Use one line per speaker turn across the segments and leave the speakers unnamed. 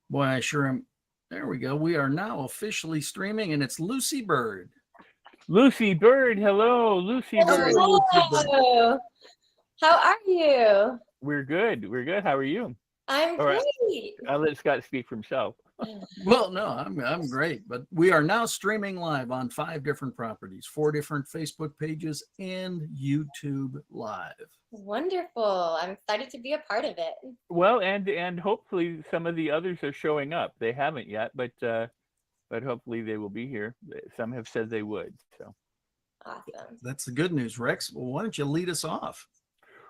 Boy, I sure am. There we go. We are now officially streaming, and it's Lucy Bird.
Lucy Bird, hello, Lucy Bird.
Hello, Lucy Bird.
Hello. How are you?
We're good. We're good. How are you?
I'm
All right.
great.
I'll let Scott speak for himself.
Well, no, I'm great, but we are now streaming live on 5 different properties, 4 different Facebook pages, and YouTube Live.
Wonderful. I'm excited to be a part of it.
Well, and hopefully some of the others are showing up. They haven't yet, but hopefully they will be here. Some have said they would. So.
Awesome.
That's the good news, Rex. Well, why don't you lead us off?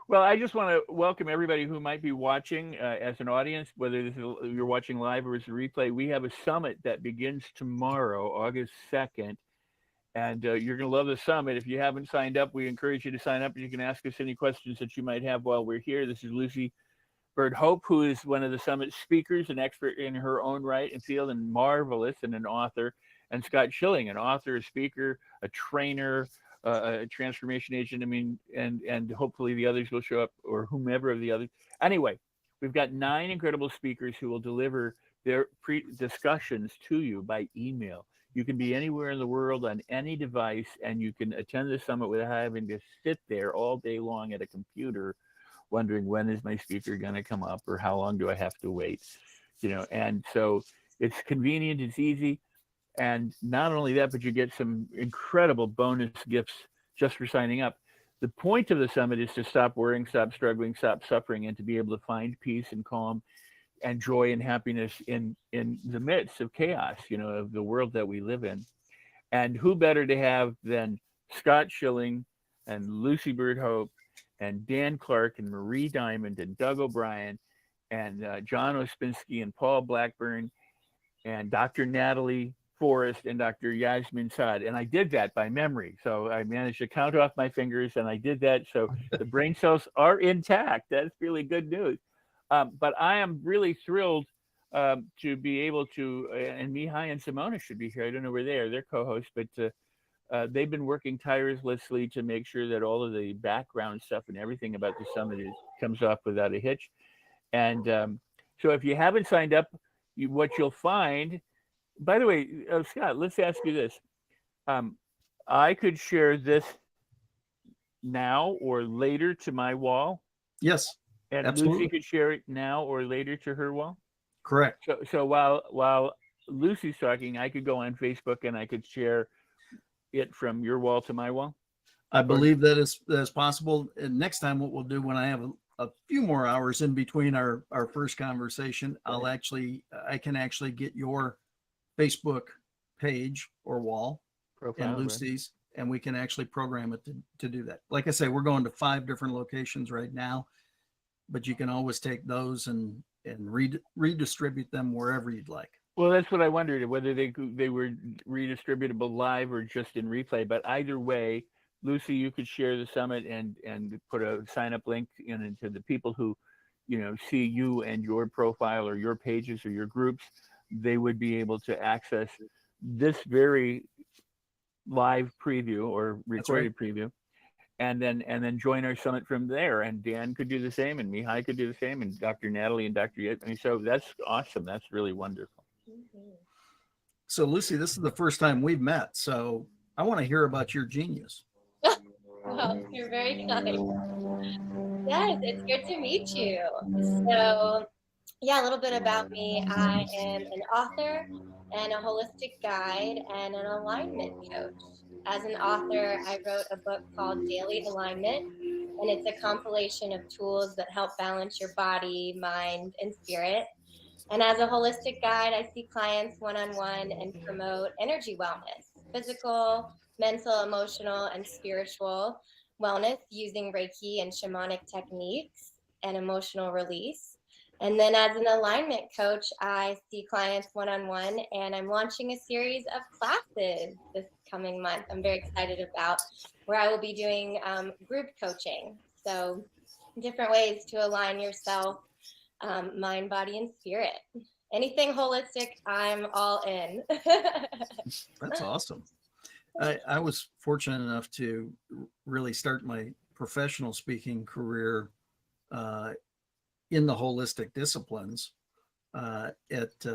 Well, I just want to welcome everybody who might be watching as an audience, whether this is, you're watching live or as a replay. We have a summit that begins tomorrow, August 2nd, and you're going to love the summit. If you haven't signed up, we encourage you to sign up, and you can ask us any questions that you might have while we're here. This is Lucy Bird Hope, who is one of the summit speakers, an expert in her own right and field, and marvelous, and an author, and Scott Schilling, an author, a speaker, a trainer, a transformation agent. I mean, and hopefully the others will show up, or whomever of the others. Anyway, we've got 9 incredible speakers who will deliver their discussions to you by email. You can be anywhere in the world on any device, and you can attend the summit without having to sit there all day long at a computer wondering when is my speaker going to come up or how long do I have to wait, and so it's convenient, it's easy. And not only that, but you get some incredible bonus gifts just for signing up. The point of the summit is to stop worrying, stop struggling, stop suffering, and to be able to find peace and calm and joy and happiness in the midst of chaos, of the world that we live in. And who better to have than Scott Schilling and Lucy Bird Hope and Dan Clark and Marie Diamond and Doug O'Brien and John Ospinski and Paul Blackburn and Dr. Natalie Forrest and Dr. Yasmin Saad. And I did that by memory. So I managed to count off my fingers, and I did that. So the brain cells are intact. That's really good news. But I am really thrilled to be able to, and Mihai and Simona should be here. I don't know where they are. They're co-hosts, but they've been working tirelessly to make sure that all of the background stuff and everything about the summit comes off without a hitch. And so if you haven't signed up, what you'll find, by the way, Scott, let's ask you this. I could share this now or later to my wall.
Yes,
and
absolutely.
Lucy could share it now or later to her wall.
Correct.
So while Lucy's talking, I could go on Facebook and I could share it from your wall to my wall.
I believe that is possible. And next time, what we'll do when I have a few more hours in between our first conversation, I can actually get your Facebook page or wall
Profile,
and Lucy's, right? And we can actually program it to do that. Like I say, we're going to 5 different locations right now, but you can always take those and redistribute them wherever you'd like.
Well, that's what I wondered, whether they were redistributable live or just in replay. But either way, Lucy, you could share the summit and put a sign up link into the people who, see you and your profile or your pages or your groups. They would be able to access this very live preview or recorded preview, and then join our summit from there. And Dan could do the same, and Mihai could do the same, and Dr. Natalie and Dr. Yet. I mean, so that's awesome. That's really wonderful.
So Lucy, this is the first time we've met, so I want to hear about your genius.
Well, you're very kind. Yes, it's good to meet you. So yeah, a little bit about me. I am an author and a holistic guide and an alignment coach. As an author, I wrote a book called Daily Alignment, and it's a compilation of tools that help balance your body, mind, and spirit. And as a holistic guide, I see clients one-on-one and promote energy wellness, physical, mental, emotional, and spiritual wellness using Reiki and shamanic techniques and emotional release. And then as an alignment coach, I see clients one-on-one, and I'm launching a series of classes this coming month. I'm very excited about, where I will be doing group coaching. So different ways to align yourself, mind, body, and spirit. Anything holistic, I'm all in.
That's awesome. I was fortunate enough to really start my professional speaking career in the holistic disciplines at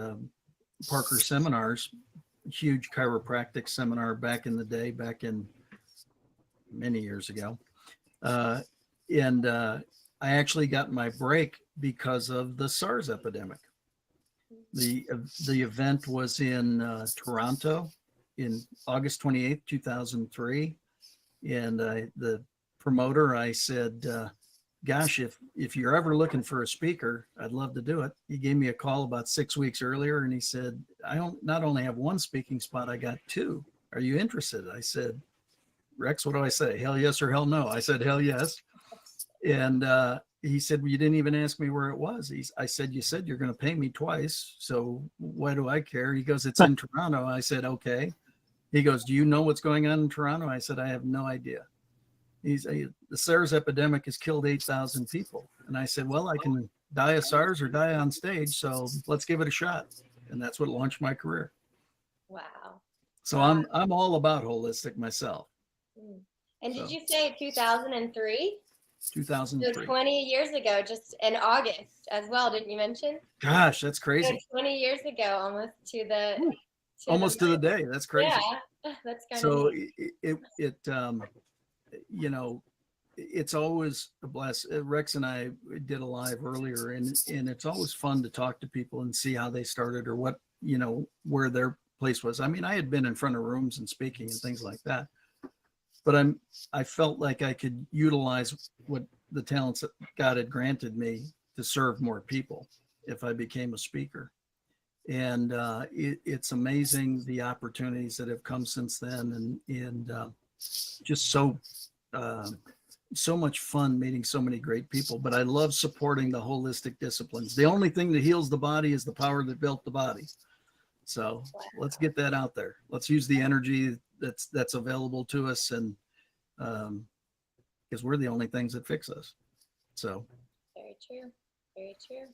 Parker Seminars, huge chiropractic seminar back in the day, back in many years ago. And I actually got my break because of the SARS epidemic. The event was in Toronto in August 28th, 2003. And the promoter, I said, gosh, if you're ever looking for a speaker, I'd love to do it. He gave me a call about 6 weeks earlier and he said, I don't not only have one speaking spot, I got two. Are you interested? I said, Rex, what do I say? Hell yes or hell no? I said, hell yes. And he said, well, you didn't even ask me where it was. I said, you said you're going to pay me twice. So why do I care? He goes, it's in Toronto. I said, okay. He goes, do you know what's going on in Toronto? I said, I have no idea. The SARS epidemic has killed 8,000 people. And I said, well, I can die of SARS or die on stage. So let's give it a shot. And that's what launched my career.
Wow.
So I'm all about holistic myself.
And did you say 2003?
2003.
So 20 years ago, just in August as well, didn't you mention?
Gosh, that's
So
crazy.
20 years ago, almost to the
Almost to the day. That's crazy.
Yeah, that's kind
So
of
it you know, it's always a bless. Rex and I did a live earlier, and it's always fun to talk to people and see how they started or what, you know, where their place was. I mean, I had been in front of rooms and speaking and things like that, but I felt like I could utilize what the talents that God had granted me to serve more people if I became a speaker. And it's amazing the opportunities that have come since then, and just so much fun meeting so many great people. But I love supporting the holistic disciplines. The only thing that heals the body is the power that built the body. So let's get that out there. Let's use the energy that's available to us, and because we're the only things that fix us. So
very true. Very true.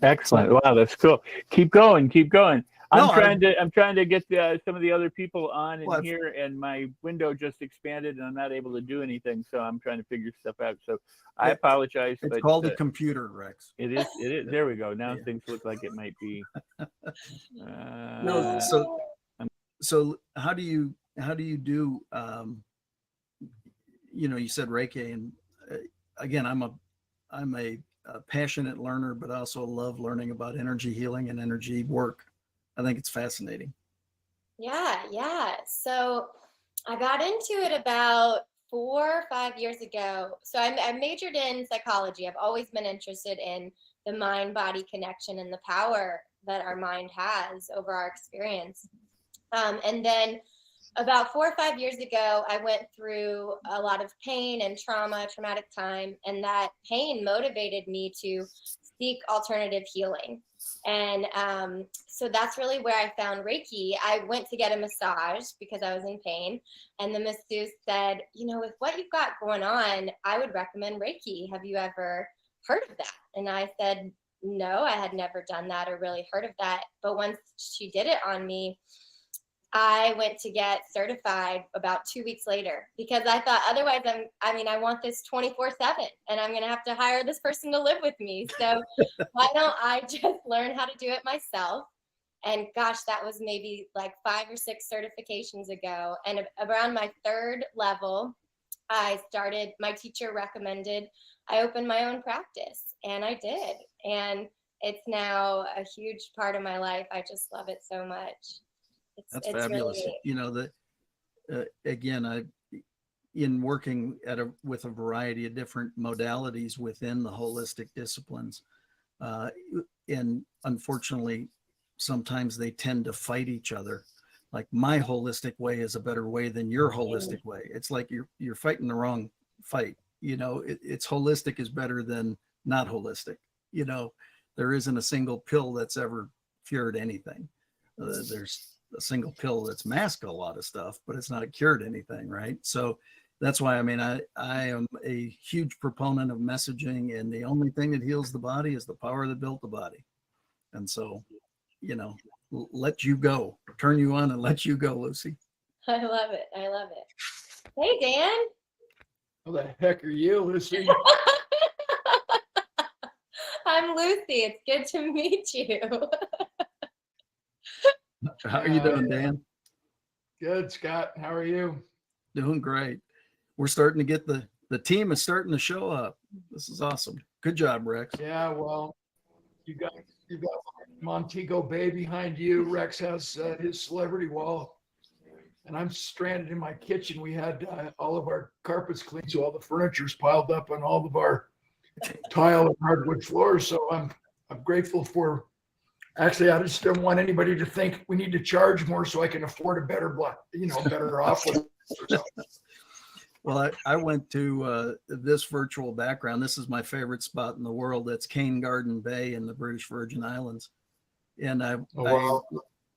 Excellent. Wow, that's cool. Keep going. Keep going.
No,
I'm trying to get some of the other people on in
Well,
here, and my window just expanded, and I'm not able to do anything. So I'm trying to figure stuff out. So I apologize.
it's
but,
called a computer, Rex.
It is. It is. There we go. Now
Yeah.
things look like it might be.
No, so how do you do? You know, you said Reiki, and again, I'm a passionate learner, but I also love learning about energy healing and energy work. I think it's fascinating.
Yeah. So I got into it about 4 or 5 years ago. So I majored in psychology. I've always been interested in the mind-body connection and the power that our mind has over our experience. And then about 4 or 5 years ago, I went through a lot of pain and traumatic time, and that pain motivated me to seek alternative healing. And so that's really where I found Reiki. I went to get a massage because I was in pain, and the masseuse said, you know, with what you've got going on, I would recommend Reiki. Have you ever heard of that? And I said, no, I had never done that or really heard of that. But once she did it on me, I went to get certified about 2 weeks later, because I thought otherwise I want this 24/7 and I'm going to have to hire this person to live with me. So why don't I just learn how to do it myself? And gosh, that was maybe like 5 or 6 certifications ago. And around my 3rd level, my teacher recommended I open my own practice, and I did. And it's now a huge part of my life. I just love it so much.
That's
it's
fabulous.
Really,
you know, that again, in working with a variety of different modalities within the holistic disciplines, and unfortunately, sometimes they tend to fight each other. Like, my holistic way is a better way than your holistic way. It's like you're fighting the wrong fight. You know, it's holistic is better than not holistic. You know, there isn't a single pill that's ever cured anything. There's a single pill that's masked a lot of stuff, but it's not cured anything, right? So that's why, I mean, I am a huge proponent of messaging, and the only thing that heals the body is the power that built the body. And so, you know, let you go, turn you on and let you go, Lucy.
I love it. Hey, Dan.
Who the heck are you, Lucy?
I I'm Lucy. It's good to meet you.
How are you doing, Dan?
Good, Scott. How are you?
Doing great. We're starting to get the team is starting to show up. This is awesome. Good job, Rex.
Yeah, well, you got Montego Bay behind you. Rex has his celebrity wall, and I'm stranded in my kitchen. We had all of our carpets cleaned, so all the furniture's piled up on all of our tile and hardwood floors. So I'm grateful for. Actually, I just don't want anybody to think we need to charge more so I can afford a better better offer.
Well, I went to this virtual background. This is my favorite spot in the world. That's Cane Garden Bay in the British Virgin Islands. And I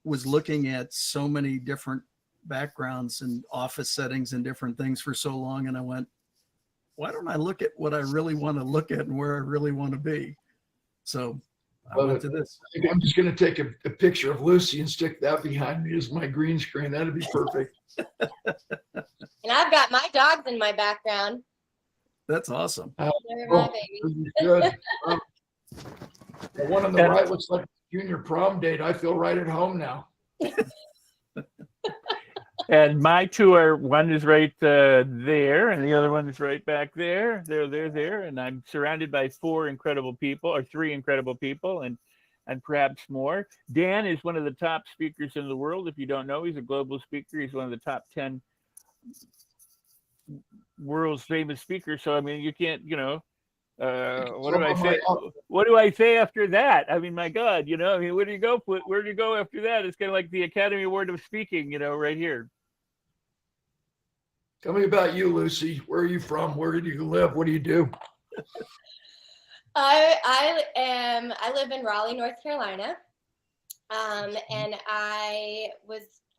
was looking at so many different backgrounds and office settings and different things for so long. And I went, why don't I look at what I really want to look at and where I really want to be? So I went to this.
I think I'm just going to take a picture of Lucy and stick that behind me as my green screen. That'd be perfect.
And I've got my dogs in my background.
That's awesome.
They're my
Oh,
babies.
this is good. The one on the right looks like junior prom date. I feel right at home now.
And my two are, one is right there, and the other one is right back there. They're there, and I'm surrounded by three incredible people, and perhaps more. Dan is one of the top speakers in the world. If you don't know, he's a global speaker. He's one of the top 10 world's famous speakers. So I mean, you can't, what do I say? What do I say after that? I mean, my God, I mean, where do you go after that? It's kind of like the Academy Award of Speaking, right here.
Tell me about you, Lucy. Where are you from? Where do you live? What do you do?
I live in Raleigh, North Carolina. And I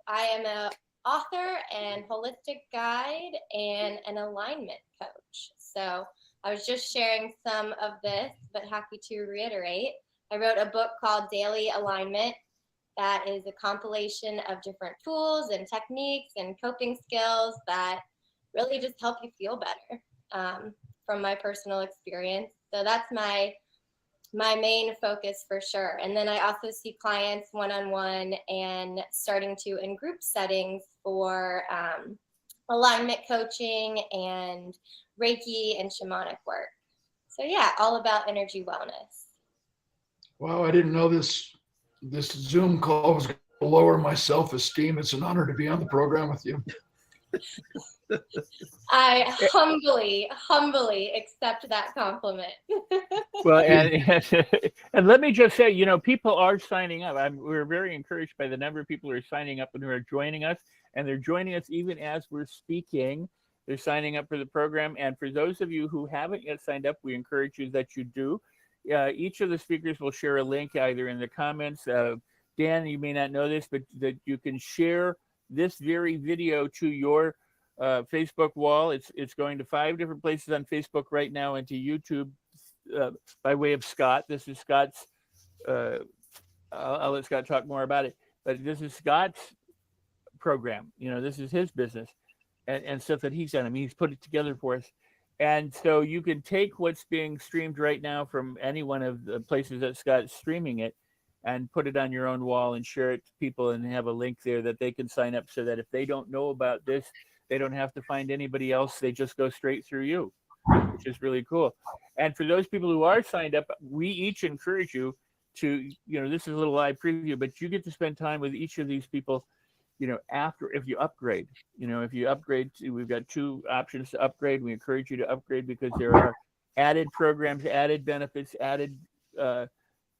am an author and holistic guide and an alignment coach. So I was just sharing some of this, but happy to reiterate. I wrote a book called Daily Alignment that is a compilation of different tools and techniques and coping skills that really just help you feel better from my personal experience. So that's my main focus for sure. And then I also see clients one-on-one and starting to in group settings for alignment coaching and Reiki and shamanic work. So yeah, all about energy wellness.
Wow, I didn't know this Zoom call was going to lower my self-esteem. It's an honor to be on the program with you.
I humbly accept that compliment.
Well, and let me just say, people are signing up. We're very encouraged by the number of people who are signing up and who are joining us, and they're joining us even as we're speaking. They're signing up for the program. And for those of you who haven't yet signed up, we encourage you that you do. Each of the speakers will share a link either in the comments. Dan, you may not know this, but that you can share this very video to your Facebook wall. It's going to 5 different places on Facebook right now and to YouTube by way of Scott. This is Scott's, I'll let Scott talk more about it, but this is Scott's program. This is his business and stuff that he's done. I mean, he's put it together for us. And so you can take what's being streamed right now from any one of the places that Scott's streaming it and put it on your own wall and share it to people and have a link there that they can sign up so that if they don't know about this, they don't have to find anybody else. They just go straight through you, which is really cool. And for those people who are signed up, we each encourage you to, this is a little live preview, but you get to spend time with each of these people, after, if you upgrade, we've got 2 options to upgrade. We encourage you to upgrade because there are added programs, added benefits, added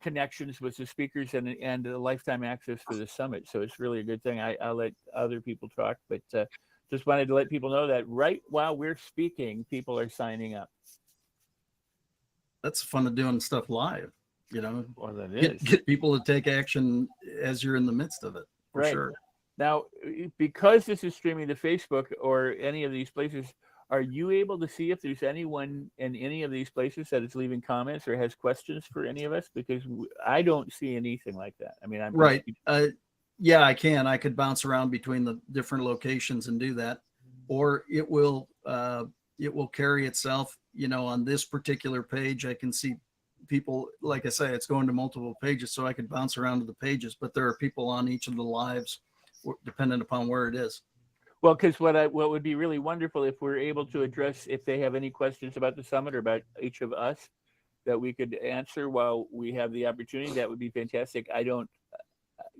connections with the speakers and a lifetime access for the summit. So it's really a good thing. I'll let other people talk, but just wanted to let people know that right while we're speaking, people are signing up.
That's fun of doing stuff live,
Well, that is.
Get people to take action as you're in the midst of it, for
Right.
sure.
Now, because this is streaming to Facebook or any of these places, are you able to see if there's anyone in any of these places that is leaving comments or has questions for any of us? Because I don't see anything like that. I mean, I'm
right. Yeah, I can. I could bounce around between the different locations and do that, or it will carry itself. On this particular page, I can see people, like I say, it's going to multiple pages, so I could bounce around to the pages, but there are people on each of the lives dependent upon where it is.
Well, because what would be really wonderful if we're able to address, if they have any questions about the summit or about each of us that we could answer while we have the opportunity, that would be fantastic. I don't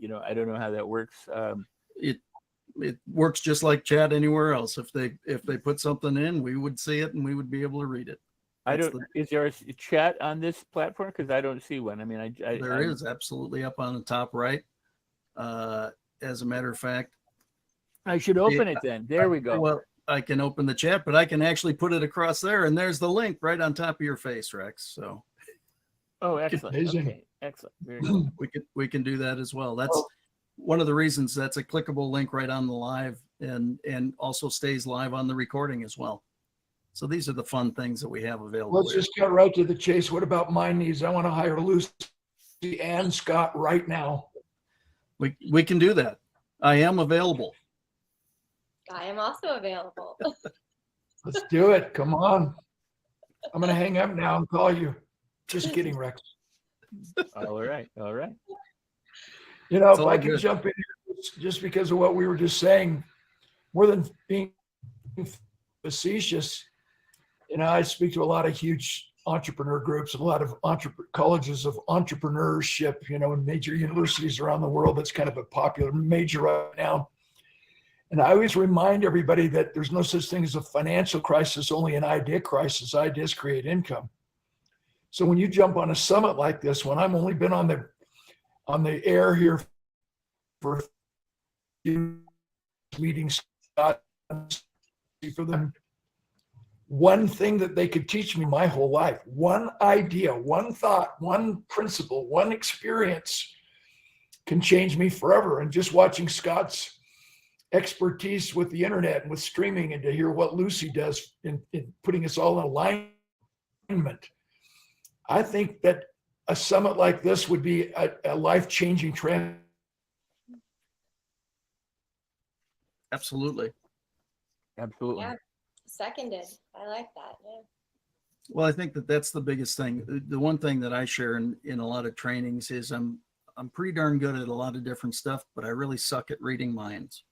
know how that works.
It works just like chat anywhere else. If they put something in, we would see it and we would be able to read it.
Is there a chat on this platform? Because I don't see one. I mean,
There is absolutely up on the top right. As a matter of fact,
I should open it then. There we go.
Well, I can open the chat, but I can actually put it across there, and there's the link right on top of your face, Rex. So,
oh, excellent.
Amazing.
Okay, excellent. Very good.
we can do that as well. That's one of the reasons that's a clickable link right on the live, and also stays live on the recording as well. So these are the fun things that we have available.
Let's just get right to the chase. What about my needs? I want to hire Lucy and Scott right now.
We can do that. I am available.
I am also available.
Let's do it. Come on. I'm going to hang up now and call you. Just kidding, Rex.
All right.
You know,
It's
if
all
I could
good.
jump in here just because of what we were just saying, more than being facetious, you know, I speak to a lot of huge entrepreneur groups, a lot of colleges of entrepreneurship, you know, in major universities around the world. That's kind of a popular major right now. And I always remind everybody that there's no such thing as a financial crisis, only an idea crisis. Ideas create income. So when you jump on a summit like this one, I've only been on the air here for a few meetings for them. One thing that they could teach me my whole life, one idea, one thought, one principle, one experience can change me forever. And just watching Scott's expertise with the internet and with streaming, and to hear what Lucy does in putting us all in alignment, I think that a summit like this would be a life-changing trend.
Absolutely.
Absolutely.
Seconded. I like that. Yeah.
Well, I think that's the biggest thing. The one thing that I share in a lot of trainings is I'm pretty darn good at a lot of different stuff, but I really suck at reading minds.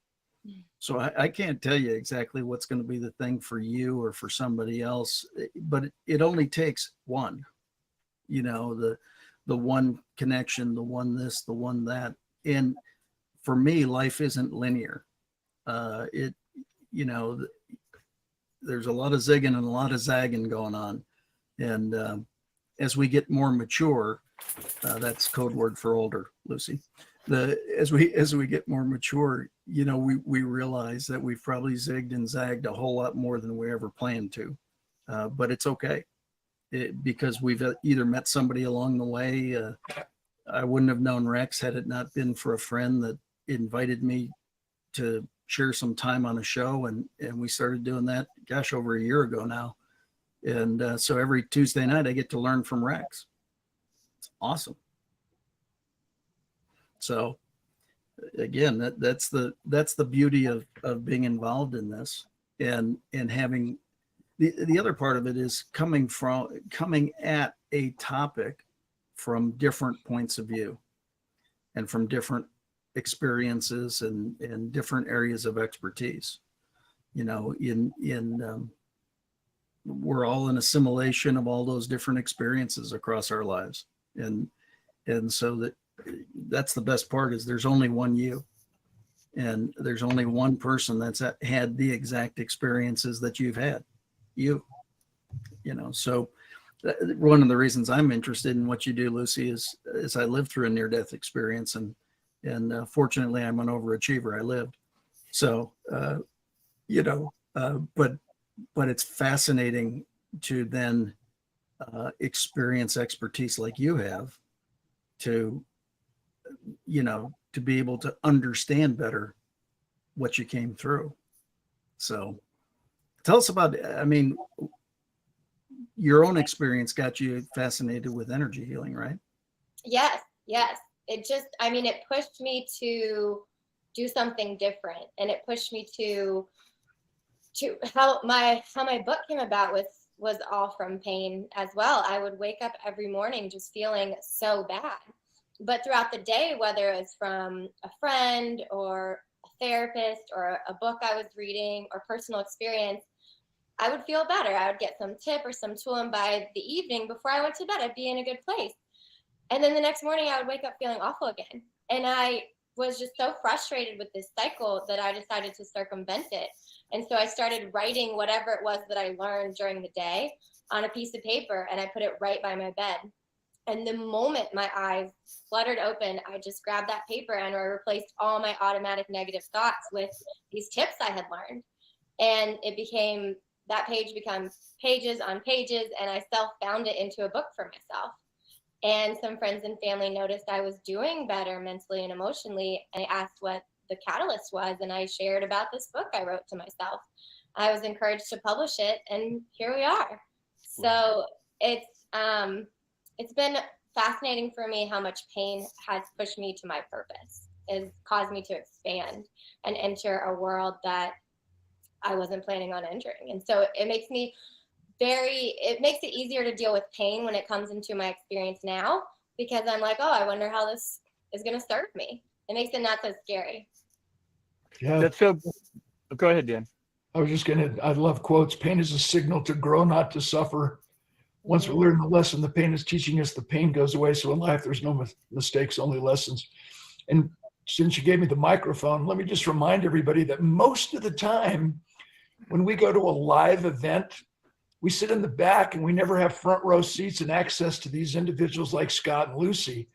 So I can't tell you exactly what's going to be the thing for you or for somebody else, but it only takes one, you know, the one connection, the one this, the one that. And for me, life isn't linear. There's a lot of zigging and a lot of zagging going on. And as we get more mature, that's code word for older, Lucy. As we get more mature, you know, we realize that we've probably zigged and zagged a whole lot more than we ever planned to. But it's okay, because we've either met somebody along the way. I wouldn't have known Rex had it not been for a friend that invited me to share some time on a show, and we started doing that, gosh, over a year ago now. And so every Tuesday night I get to learn from Rex. It's awesome. So again, that's the beauty of being involved in this, and having the other part of it is coming at a topic from different points of view and from different experiences and different areas of expertise. You know, we're all an assimilation of all those different experiences across our lives, and so that's the best part, is there's only one you, and there's only one person that's had the exact experiences that you've had, you know. So one of the reasons I'm interested in what you do, Lucy, is I lived through a near-death experience, and fortunately I'm an overachiever. I lived. So, but it's fascinating to then experience expertise like you have, to be able to understand better what you came through. So tell us about, I mean, your own experience got you fascinated with energy healing, right?
Yes. It pushed me to do something different, and it pushed me to how my book came about was all from pain as well. I would wake up every morning just feeling so bad. But throughout the day, whether it's from a friend or a therapist or a book I was reading or personal experience, I would feel better. I would get some tip or some tool, and by the evening before I went to bed, I'd be in a good place. And then the next morning I would wake up feeling awful again. And I was just so frustrated with this cycle that I decided to circumvent it. And so I started writing whatever it was that I learned during the day on a piece of paper, and I put it right by my bed. And the moment my eyes fluttered open, I just grabbed that paper and I replaced all my automatic negative thoughts with these tips I had learned. And that page becomes pages on pages, and I self-bound it into a book for myself. And some friends and family noticed I was doing better mentally and emotionally. I asked what the catalyst was, and I shared about this book I wrote to myself. I was encouraged to publish it, and here we are. So it's been fascinating for me how much pain has pushed me to my purpose. It's caused me to expand and enter a world that I wasn't planning on entering. And so it makes it easier to deal with pain when it comes into my experience now, because I'm like, oh, I wonder how this is going to serve me. It makes it not so scary.
Yeah.
That's so. Go ahead, Dan.
I love quotes. Pain is a signal to grow, not to suffer. Once we learn the lesson, the pain is teaching us, the pain goes away. So in life, there's no mistakes, only lessons. And since you gave me the microphone, let me just remind everybody that most of the time when we go to a live event, we sit in the back and we never have front row seats and access to these individuals like Scott and Lucy.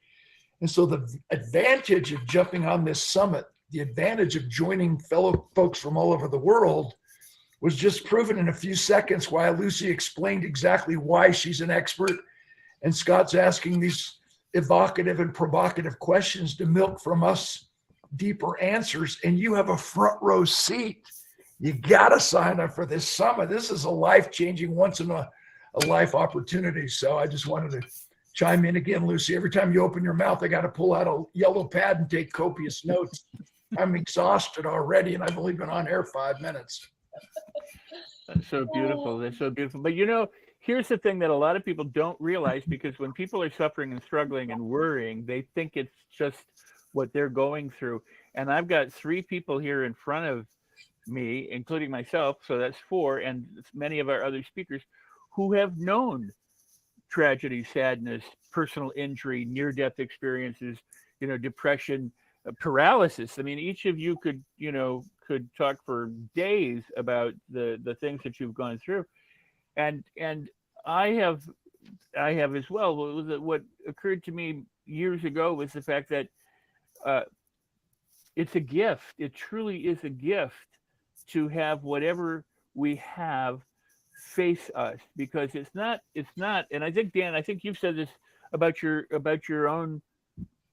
And so the advantage of jumping on this summit, the advantage of joining fellow folks from all over the world, was just proven in a few seconds while Lucy explained exactly why she's an expert, and Scott's asking these evocative and provocative questions to milk from us deeper answers, and you have a front row seat. You gotta sign up for this summit. This is a life-changing, once in a life opportunity. So I just wanted to chime in again, Lucy. Every time you open your mouth, I got to pull out a yellow pad and take copious notes. I'm exhausted already, and I've only been on air 5 minutes.
That's so beautiful. That's so beautiful. But you know, here's the thing that a lot of people don't realize, because when people are suffering and struggling and worrying, they think it's just what they're going through. And I've got 3 people here in front of me, including myself, so that's 4, and many of our other speakers who have known tragedy, sadness, personal injury, near-death experiences, depression, paralysis. I mean, each of you could talk for days about the things that you've gone through, and I have as well. What occurred to me years ago was the fact that it's a gift. It truly is a gift to have whatever we have face us, because it's not, and I think, Dan, I think you've said this about your own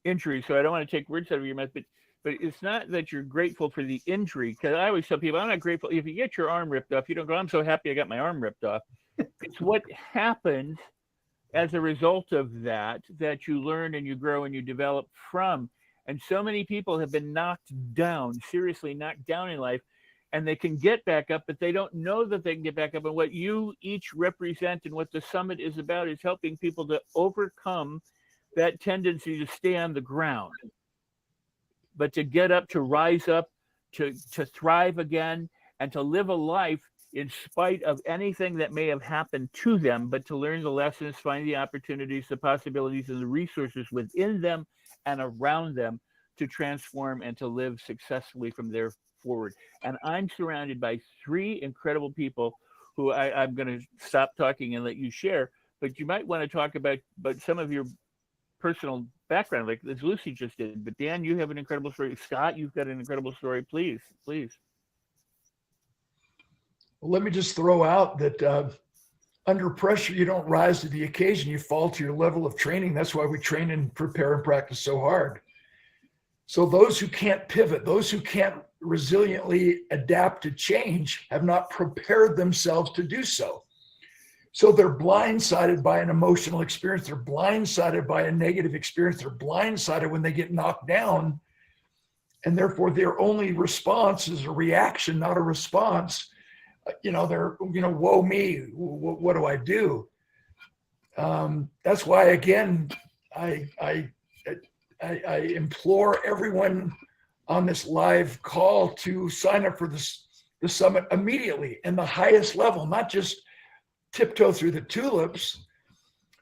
injury, so I don't want to take words out of your mouth, but it's not that you're grateful for the injury, because I always tell people, I'm not grateful. If you get your arm ripped off, you don't go, I'm so happy I got my arm ripped off. It's what happens as a result of that you learn and you grow and you develop from. And so many people have been knocked down, seriously knocked down in life, and they can get back up, but they don't know that they can get back up. And what you each represent and what the summit is about is helping people to overcome that tendency to stay on the ground, but to get up, to rise up, to thrive again, and to live a life in spite of anything that may have happened to them, but to learn the lessons, find the opportunities, the possibilities, and the resources within them and around them to transform and to live successfully from there forward. And I'm surrounded by 3 incredible people who I'm going to stop talking and let you share, but you might want to talk about some of your personal background, like as Lucy just did. But Dan, you have an incredible story. Scott, you've got an incredible story. Please.
Well, let me just throw out that under pressure, you don't rise to the occasion. You fall to your level of training. That's why we train and prepare and practice so hard. So those who can't pivot, those who can't resiliently adapt to change, have not prepared themselves to do so. So they're blindsided by an emotional experience. They're blindsided by a negative experience. They're blindsided when they get knocked down. And therefore, their only response is a reaction, not a response. they're, woe me, what do I do? That's why, again, I implore everyone on this live call to sign up for the summit immediately, and the highest level, not just tiptoe through the tulips,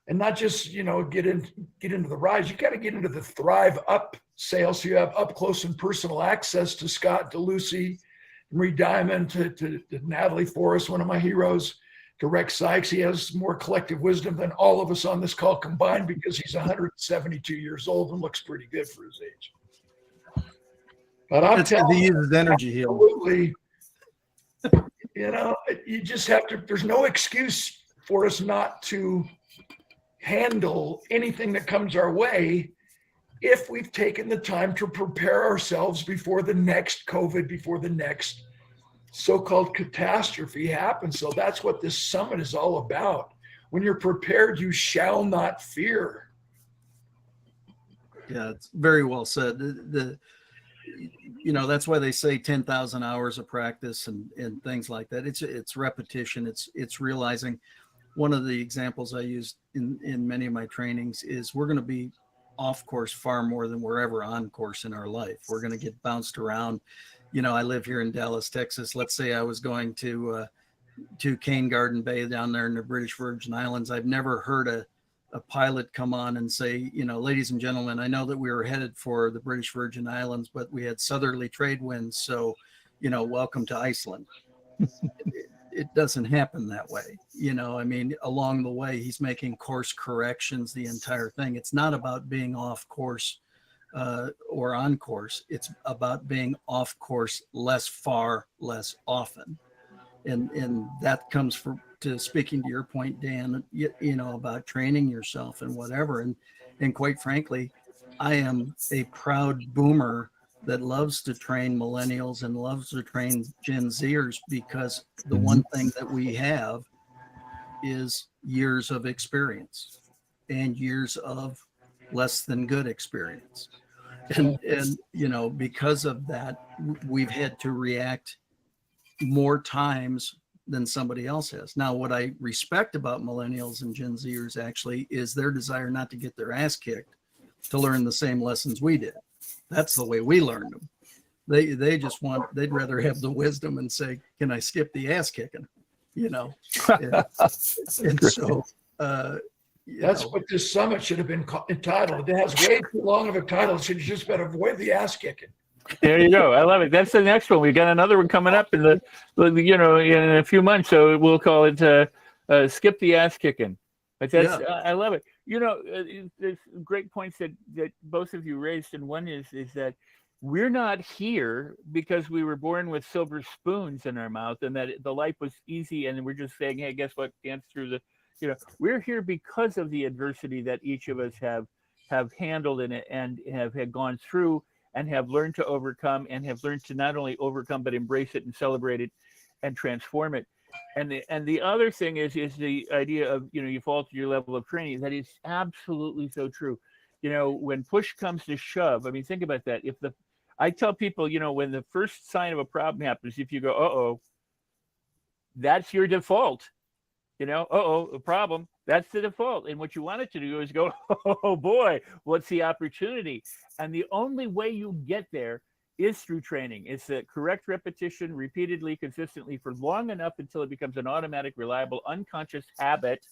and not just get into the rise. You got to get into the Thrive Up sale, so you have up close and personal access to Scott, to Lucy, Marie Diamond, to Natalie Forrest, one of my heroes, to Rex Sykes. He has more collective wisdom than all of us on this call combined, because he's 172 years old and looks pretty good for his age. But I'm telling
he
you,
uses energy heal.
absolutely, you just have to, there's no excuse for us not to handle anything that comes our way if we've taken the time to prepare ourselves before the next COVID, before the next so-called catastrophe happens. So that's what this summit is all about. When you're prepared, you shall not fear.
Yeah, it's very well said. That's why they say 10,000 hours of practice and things like that. It's repetition. It's realizing. One of the examples I used in many of my trainings is we're going to be off course far more than we're ever on course in our life. We're going to get bounced around. I live here in Dallas, Texas. Let's say I was going to Cane Garden Bay down there in the British Virgin Islands. I've never heard a pilot come on and say, ladies and gentlemen, I know that we were headed for the British Virgin Islands, but we had southerly trade winds. So, welcome to Iceland. It doesn't happen that way. Along the way, he's making course corrections, the entire thing. It's not about being off course or on course. It's about being off course less far, less often. And that comes to speaking to your point, Dan, about training yourself and whatever. And quite frankly, I am a proud boomer that loves to train millennials and loves to train Gen Zers, because the one thing that we have is years of experience and years of less than good experience. And because of that, we've had to react more times than somebody else has. Now, what I respect about millennials and Gen Zers actually is their desire not to get their ass kicked to learn the same lessons we did. That's the way we learned them. They'd rather have the wisdom and say, can I skip the ass kicking? And so,
that's what this summit should have been entitled. It has way too long of a title. It should have just been avoid the ass kicking.
There you go. I love it. That's the next one. We got another one coming up in in a few months. So we'll call it skip the ass kicking. But that's, I love it. There's great points that both of you raised. And one is that we're not here because we were born with silver spoons in our mouth and that the life was easy. And we're just saying, hey, guess what? Dance through we're here because of the adversity that each of us have handled in it and have gone through and have learned to overcome and have learned to not only overcome, but embrace it and celebrate it and transform it. And the other thing is the idea of, you fall to your level of training. That is absolutely so true. When push comes to shove, I mean, think about that. I tell people, when the first sign of a problem happens, if you go, uh-oh, that's your default. A problem, that's the default. And what you want it to do is go, oh boy, what's the opportunity? And the only way you get there is through training. It's the correct repetition, repeatedly, consistently, for long enough until it becomes an automatic, reliable, unconscious habit.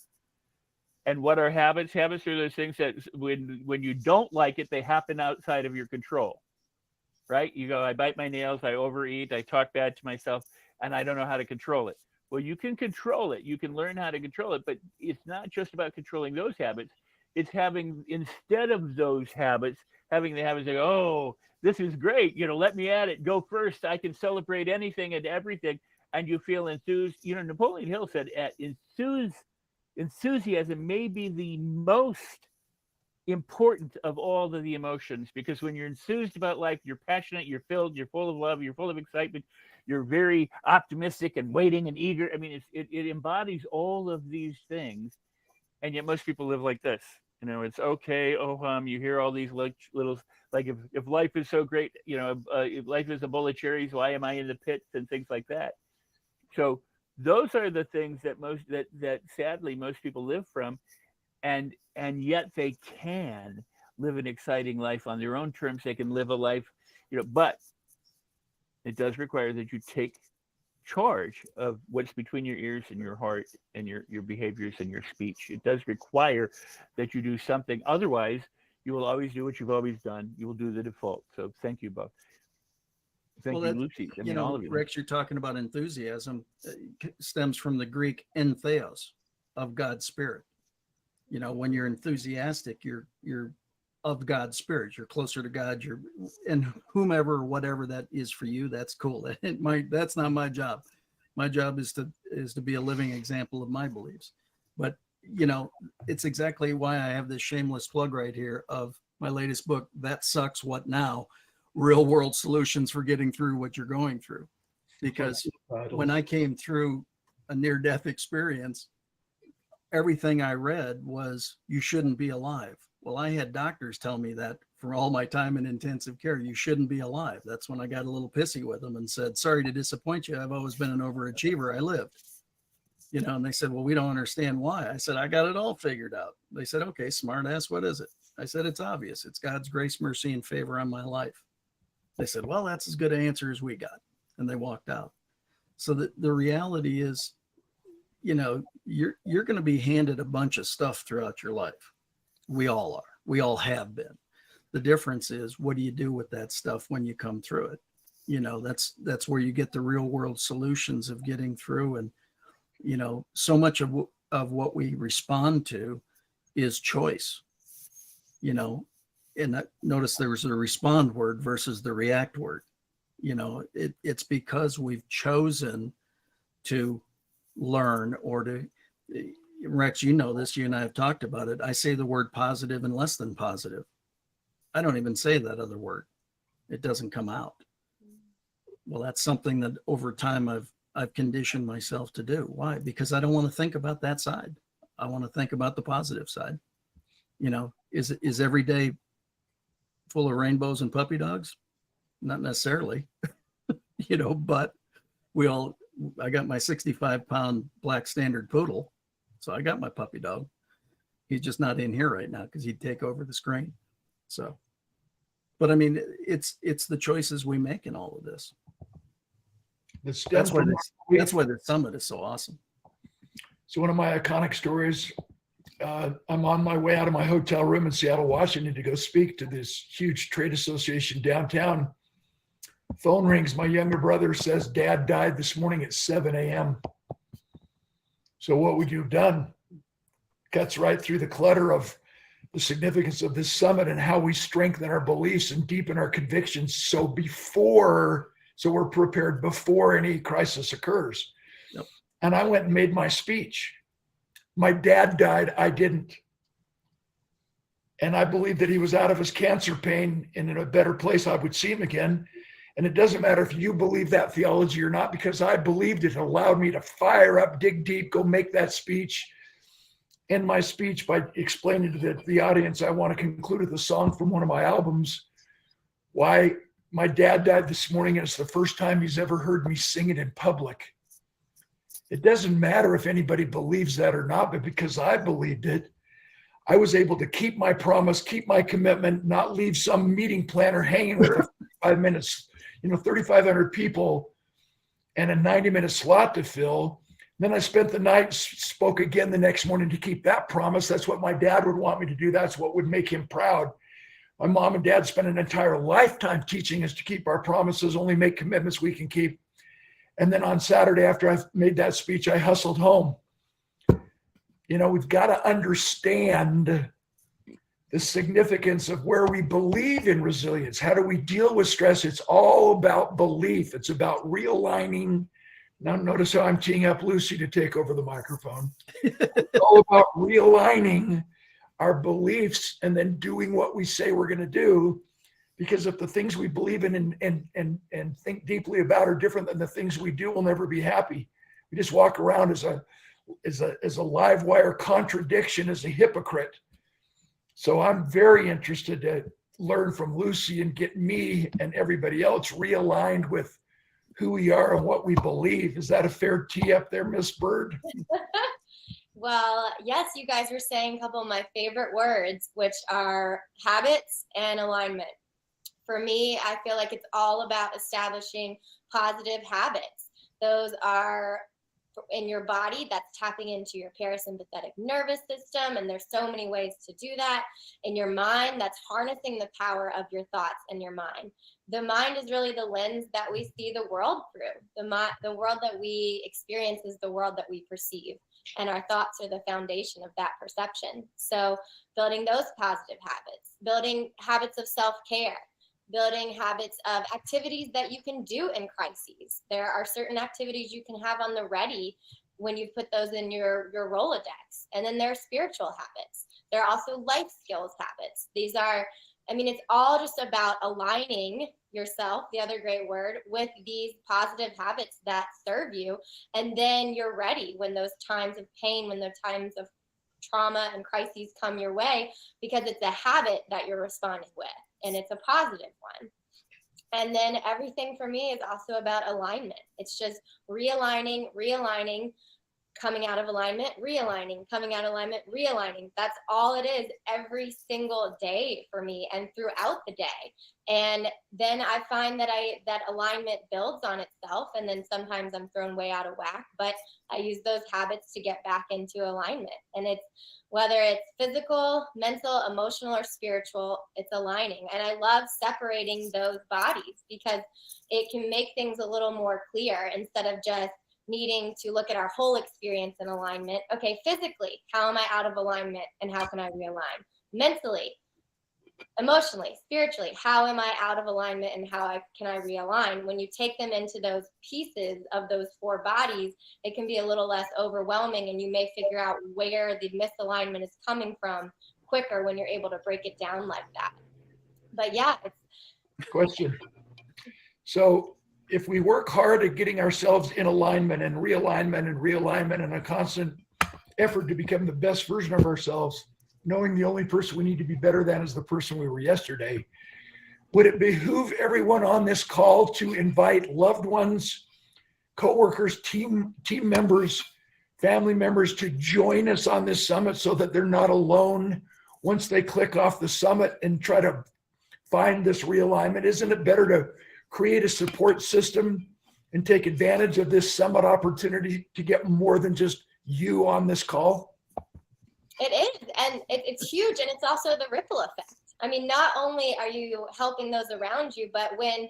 And what are habits? Habits are those things that when you don't like it, they happen outside of your control, right? You go, I bite my nails, I overeat, I talk bad to myself, and I don't know how to control it. Well, you can control it. You can learn how to control it, but it's not just about controlling those habits. It's having, instead of those habits, having the habits like, oh, this is great. Let me at it. Go first. I can celebrate anything and everything. And you feel enthused. Napoleon Hill said enthusiasm may be the most important of all of the emotions, because when you're enthused about life, you're passionate, you're filled, you're full of love, you're full of excitement, you're very optimistic and waiting and eager. I mean, it embodies all of these things. And yet most people live like this. It's okay. Oh, you hear all these little, like if life is so great, if life is a bowl of cherries, why am I in the pits and things like that? So those are the things that that sadly most people live from, and yet they can live an exciting life on their own terms. They can live a life, but it does require that you take charge of what's between your ears and your heart and your behaviors and your speech. It does require that you do something. Otherwise, you will always do what you've always done. You will do the default. So thank you both. Thank you, Lucy. I mean, all of you.
Rex, you're talking about enthusiasm. Stems from the Greek entheos, of God's spirit. When you're enthusiastic, you're of God's spirit. You're closer to God. You're, and whomever or whatever that is for you, that's cool. That's not my job. My job is to be a living example of my beliefs. But it's exactly why I have this shameless plug right here of my latest book, That Sucks, What Now? Real world solutions for getting through what you're going through. Because when I came through a near-death experience, everything I read was, you shouldn't be alive. Well, I had doctors tell me that for all my time in intensive care, you shouldn't be alive. That's when I got a little pissy with them and said, sorry to disappoint you. I've always been an overachiever. I lived. And they said, well, we don't understand why. I said, I got it all figured out. They said, okay, smart ass, what is it? I said, it's obvious. It's God's grace, mercy, and favor on my life. They said, well, that's as good an answer as we got. And they walked out. So the reality is, you're going to be handed a bunch of stuff throughout your life. We all are. We all have been. The difference is, what do you do with that stuff when you come through it? That's where you get the real world solutions of getting through. And, so much of what we respond to is choice, and notice there was a respond word versus the react word. It's because we've chosen to learn or to, Rex, this, you and I have talked about it. I say the word positive and less than positive. I don't even say that other word. It doesn't come out. Well, that's something that over time I've conditioned myself to do. Why? Because I don't want to think about that side. I want to think about the positive side. Is every day full of rainbows and puppy dogs? Not necessarily, but I got my 65-pound black standard poodle. So I got my puppy dog. He's just not in here right now because he'd take over the screen. So, but I mean, it's the choices we make in all of this. That's why the summit is so awesome.
So one of my iconic stories, I'm on my way out of my hotel room in Seattle, Washington to go speak to this huge trade association downtown. Phone rings. My younger brother says, Dad died this morning at 7 a.m. So what would you have done? Cuts right through the clutter of the significance of this summit and how we strengthen our beliefs and deepen our convictions. So we're prepared before any crisis occurs.
Yep.
And I went and made my speech. My dad died. I didn't. And I believed that he was out of his cancer pain and in a better place. I would see him again. And it doesn't matter if you believe that theology or not, because I believed it allowed me to fire up, dig deep, go make that speech. End my speech by explaining to the audience, I want to conclude with a song from one of my albums, why my dad died this morning, and it's the first time he's ever heard me sing it in public. It doesn't matter if anybody believes that or not, but because I believed it, I was able to keep my promise, keep my commitment, not leave some meeting planner hanging with 5 minutes, 3,500 people and a 90-minute slot to fill. Then I spent the night, spoke again the next morning to keep that promise. That's what my dad would want me to do. That's what would make him proud. My mom and dad spent an entire lifetime teaching us to keep our promises, only make commitments we can keep. And then on Saturday, after I made that speech, I hustled home. We've got to understand the significance of where we believe in resilience. How do we deal with stress? It's all about belief. It's about realigning. Now notice how I'm teeing up Lucy to take over the microphone. It's all about realigning our beliefs and then doing what we say we're going to do. Because if the things we believe in and think deeply about are different than the things we do, we'll never be happy. We just walk around as a live wire contradiction, as a hypocrite. So I'm very interested to learn from Lucy and get me and everybody else realigned with who we are and what we believe. Is that a fair tee up there, Miss Bird?
Well, yes, you guys were saying a couple of my favorite words, which are habits and alignment. For me, I feel like it's all about establishing positive habits. Those are in your body, that's tapping into your parasympathetic nervous system, and there's so many ways to do that. In your mind, that's harnessing the power of your thoughts and your mind. The mind is really the lens that we see the world through. The world that we experience is the world that we perceive, and our thoughts are the foundation of that perception. So building those positive habits, building habits of self-care, building habits of activities that you can do in crises. There are certain activities you can have on the ready when you put those in your Rolodex. And then there are spiritual habits. There are also life skills habits. These are, it's all just about aligning yourself, the other great word, with these positive habits that serve you. And then you're ready when those times of pain, when those times of trauma and crises come your way, because it's a habit that you're responding with. And it's a positive one. And then everything for me is also about alignment. It's just realigning, coming out of alignment, realigning, coming out of alignment, realigning. That's all it is every single day for me and throughout the day. And then I find that that alignment builds on itself, and then sometimes I'm thrown way out of whack, but I use those habits to get back into alignment. And it's whether it's physical, mental, emotional, or spiritual, it's aligning. And I love separating those bodies because it can make things a little more clear instead of just needing to look at our whole experience in alignment. Okay, physically, how am I out of alignment and how can I realign? Mentally, emotionally, spiritually, how am I out of alignment and how can I realign? When you take them into those pieces of those four bodies, it can be a little less overwhelming, and you may figure out where the misalignment is coming from quicker when you're able to break it down like that. But yeah,
Question. So if we work hard at getting ourselves in alignment and realignment and a constant effort to become the best version of ourselves, knowing the only person we need to be better than is the person we were yesterday, would it behoove everyone on this call to invite loved ones, coworkers, team members, family members to join us on this summit so that they're not alone once they click off the summit and try to find this realignment? Isn't it better to create a support system and take advantage of this summit opportunity to get more than just you on this call?
It is, and it's huge, and it's also the ripple effect. Not only are you helping those around you, but when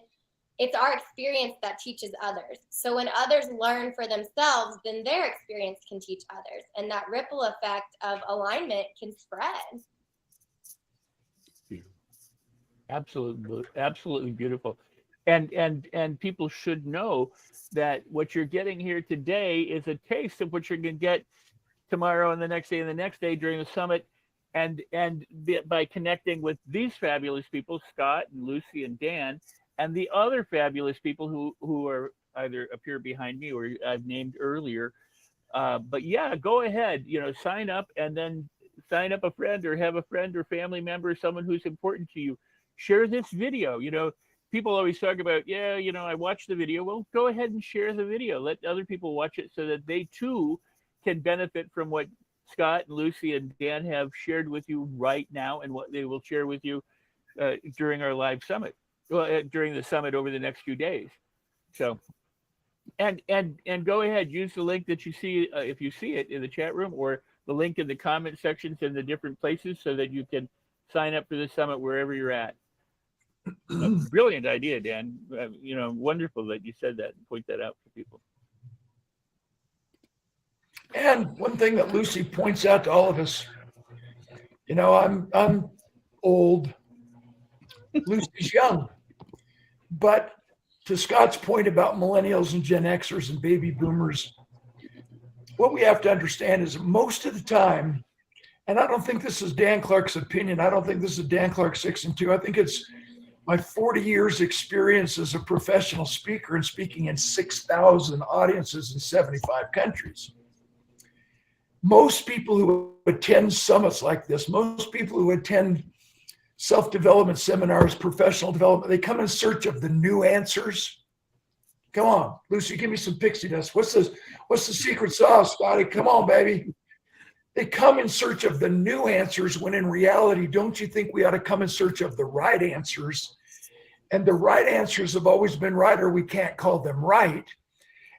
it's our experience that teaches others. So when others learn for themselves, then their experience can teach others, and that ripple effect of alignment can spread.
Absolutely beautiful. And people should know that what you're getting here today is a taste of what you're going to get tomorrow and the next day and the next day during the summit. And by connecting with these fabulous people, Scott and Lucy and Dan, and the other fabulous people who are either appear behind me or I've named earlier. But yeah, go ahead, sign up, and then sign up a friend or have a friend or family member, someone who's important to you. Share this video. People always talk about, I watched the video. Well, go ahead and share the video. Let other people watch it so that they too can benefit from what Scott and Lucy and Dan have shared with you right now and what they will share with you during our live summit, during the summit over the next few days. So, and go ahead, use the link that you see, if you see it in the chat room, or the link in the comment sections in the different places so that you can sign up for the summit wherever you're at. Brilliant idea, Dan. Wonderful that you said that and point that out for people.
And one thing that Lucy points out to all of us, I'm old, Lucy's young, but to Scott's point about millennials and Gen Xers and baby boomers, what we have to understand is most of the time, and I don't think this is Dan Clark's opinion, I don't think this is Dan Clark 6 and 2, I think it's my 40 years experience as a professional speaker and speaking in 6,000 audiences in 75 countries. Most people who attend summits like this, most people who attend self-development seminars, professional development, they come in search of the new answers. Come on, Lucy, give me some pixie dust. What's the secret sauce, Scotty? Come on, baby. They come in search of the new answers when in reality, don't you think we ought to come in search of the right answers? And the right answers have always been right, or we can't call them right.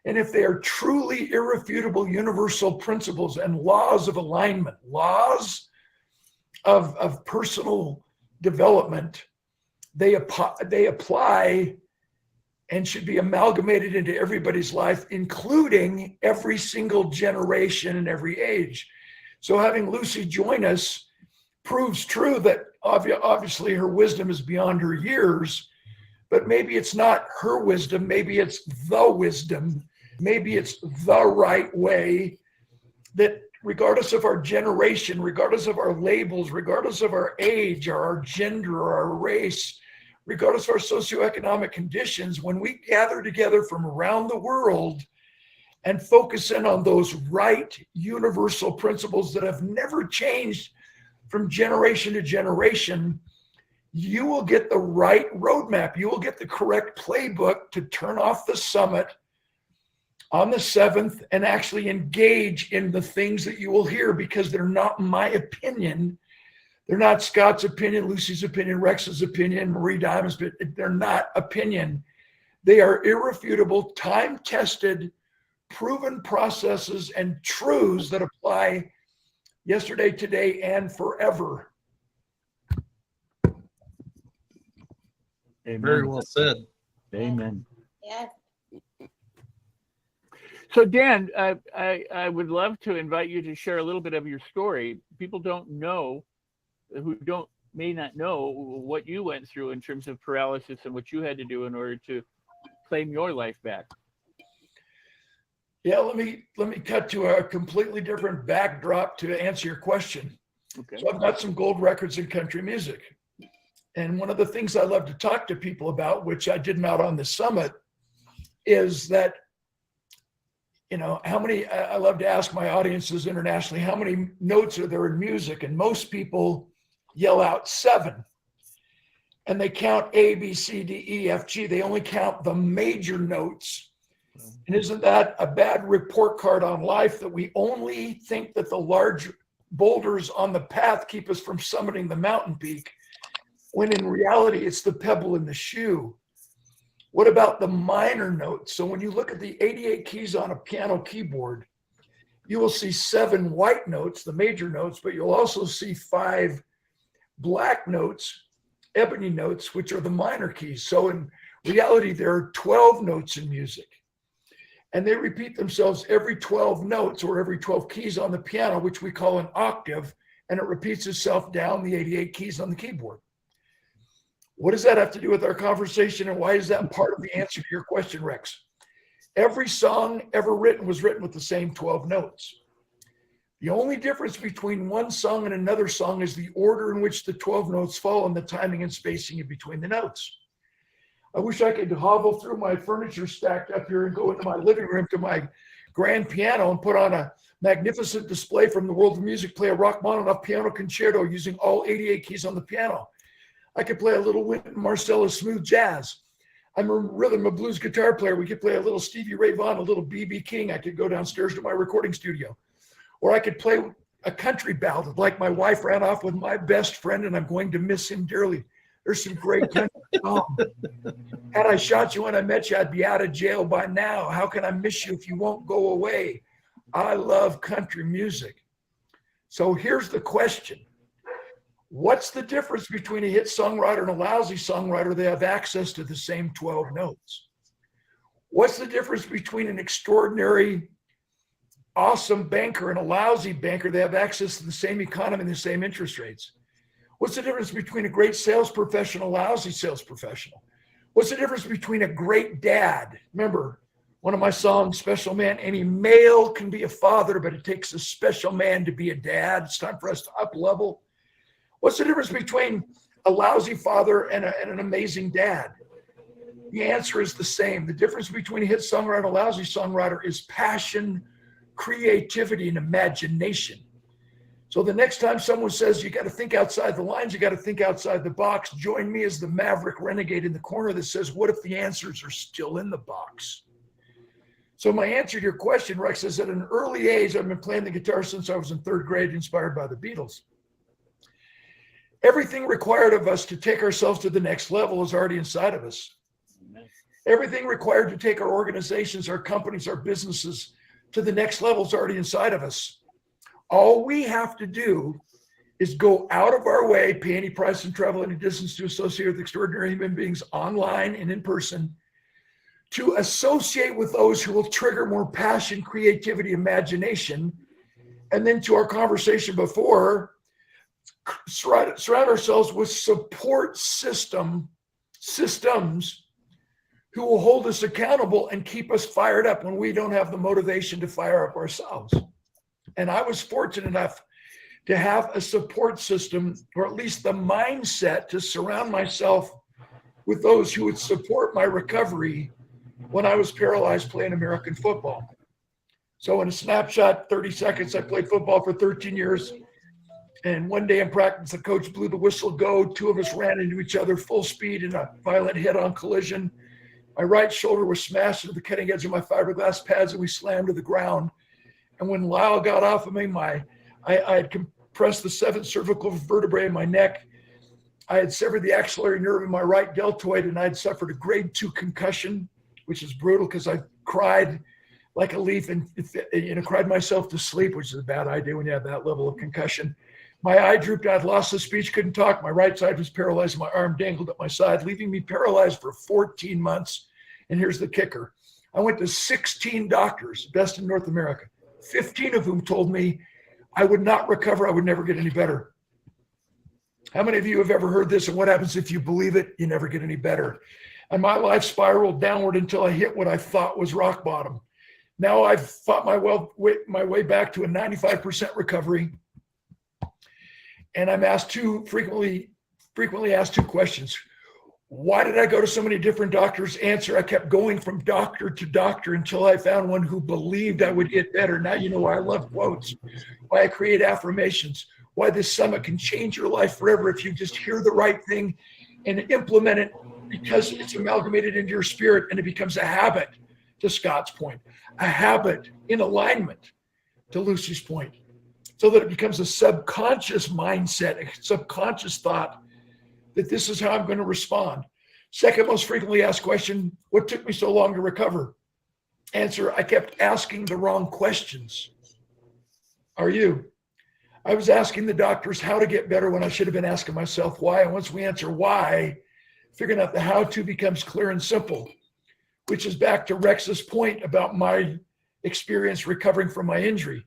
And if they are truly irrefutable universal principles and laws of alignment, laws of personal development, they apply and should be amalgamated into everybody's life, including every single generation and every age. So having Lucy join us proves true that obviously her wisdom is beyond her years, but maybe it's not her wisdom, maybe it's the wisdom, maybe it's the right way, that regardless of our generation, regardless of our labels, regardless of our age or our gender or our race, regardless of our socioeconomic conditions, when we gather together from around the world and focus in on those right universal principles that have never changed from generation to generation, you will get the right roadmap. You will get the correct playbook to turn off the summit on the 7th and actually engage in the things that you will hear, because they're not my opinion. They're not Scott's opinion, Lucy's opinion, Rex's opinion, Marie Diamond's opinion. They're not opinion. They are irrefutable, time-tested, proven processes and truths that apply yesterday, today, and forever.
Amen.
Very well said.
Amen.
Yes.
So Dan, I would love to invite you to share a little bit of your story. People don't know, may not know what you went through in terms of paralysis and what you had to do in order to claim your life back.
Yeah, let me cut to a completely different backdrop to answer your question.
Okay.
So I've got some gold records in country music. And one of the things I love to talk to people about, which I did not on the summit, is that, I love to ask my audiences internationally, how many notes are there in music? And most people yell out 7. And they count A, B, C, D, E, F, G. They only count the major notes. And isn't that a bad report card on life, that we only think that the large boulders on the path keep us from summiting the mountain peak, when in reality, it's the pebble in the shoe? What about the minor notes? So when you look at the 88 keys on a piano keyboard, you will see 7 white notes, the major notes, but you'll also see 5 black notes, ebony notes, which are the minor keys. So in reality, there are 12 notes in music. And they repeat themselves every 12 notes or every 12 keys on the piano, which we call an octave, and it repeats itself down the 88 keys on the keyboard. What does that have to do with our conversation, and why is that part of the answer to your question, Rex? Every song ever written was written with the same 12 notes. The only difference between one song and another song is the order in which the 12 notes fall and the timing and spacing in between the notes. I wish I could hobble through my furniture stacked up here and go into my living room to my grand piano and put on a magnificent display from the world of music, play a Rachmaninoff piano concerto using all 88 keys on the piano. I could play a little Wynton Marsalis smooth jazz. I'm a rhythm and blues guitar player. We could play a little Stevie Ray Vaughan, a little B.B. King. I could go downstairs to my recording studio. Or I could play a country ballad, like my wife ran off with my best friend, and I'm going to miss him dearly. There's some great country songs. Had I shot you when I met you, I'd be out of jail by now. How can I miss you if you won't go away? I love country music. So here's the question. What's the difference between a hit songwriter and a lousy songwriter? They have access to the same 12 notes. What's the difference between an extraordinary, awesome banker and a lousy banker? They have access to the same economy and the same interest rates. What's the difference between a great sales professional and a lousy sales professional? What's the difference between a great dad? Remember, one of my songs, Special Man, any male can be a father, but it takes a special man to be a dad. It's time for us to up level. What's the difference between a lousy father and an amazing dad? The answer is the same. The difference between a hit songwriter and a lousy songwriter is passion, creativity, and imagination. So the next time someone says you got to think outside the lines, you got to think outside the box, join me as the maverick renegade in the corner that says, what if the answers are still in the box? So my answer to your question, Rex, is at an early age, I've been playing the guitar since I was in 3rd grade, inspired by the Beatles. Everything required of us to take ourselves to the next level is already inside of us. Everything required to take our organizations, our companies, our businesses to the next level is already inside of us. All we have to do is go out of our way, pay any price and travel any distance to associate with extraordinary human beings online and in person, to associate with those who will trigger more passion, creativity, imagination. And then to our conversation before, surround ourselves with support systems who will hold us accountable and keep us fired up when we don't have the motivation to fire up ourselves. And I was fortunate enough to have a support system, or at least the mindset to surround myself with those who would support my recovery when I was paralyzed playing American football. So in a snapshot, 30 seconds, I played football for 13 years. And one day in practice, the coach blew the whistle go. 2 of us ran into each other full speed in a violent head-on collision. My right shoulder was smashed into the cutting edge of my fiberglass pads and we slammed to the ground. And when Lyle got off of me, I had compressed the 7th cervical vertebrae in my neck. I had severed the axillary nerve in my right deltoid, and I had suffered a grade 2 concussion, which is brutal because I cried like a leaf and cried myself to sleep, which is a bad idea when you have that level of concussion. My eye drooped. I'd lost the speech, couldn't talk. My right side was paralyzed. My arm dangled at my side, leaving me paralyzed for 14 months. And here's the kicker. I went to 16 doctors, best in North America. 15 of whom told me I would not recover. I would never get any better. How many of you have ever heard this? And what happens if you believe it? You never get any better. And my life spiraled downward until I hit what I thought was rock bottom. Now I've fought my way back to a 95% recovery. And I'm asked frequently asked 2 questions. Why did I go to so many different doctors? Answer, I kept going from doctor to doctor until I found one who believed I would get better. Now you know why I love quotes, why I create affirmations, why this summit can change your life forever if you just hear the right thing and implement it, because it's amalgamated into your spirit and it becomes a habit, to Scott's point, a habit in alignment, to Lucy's point, so that it becomes a subconscious mindset, a subconscious thought that this is how I'm going to respond. Second most frequently asked question, what took me so long to recover? Answer, I kept asking the wrong questions. Are you? I was asking the doctors how to get better when I should have been asking myself why. And once we answer why, figuring out the how to becomes clear and simple, which is back to Rex's point about my experience recovering from my injury.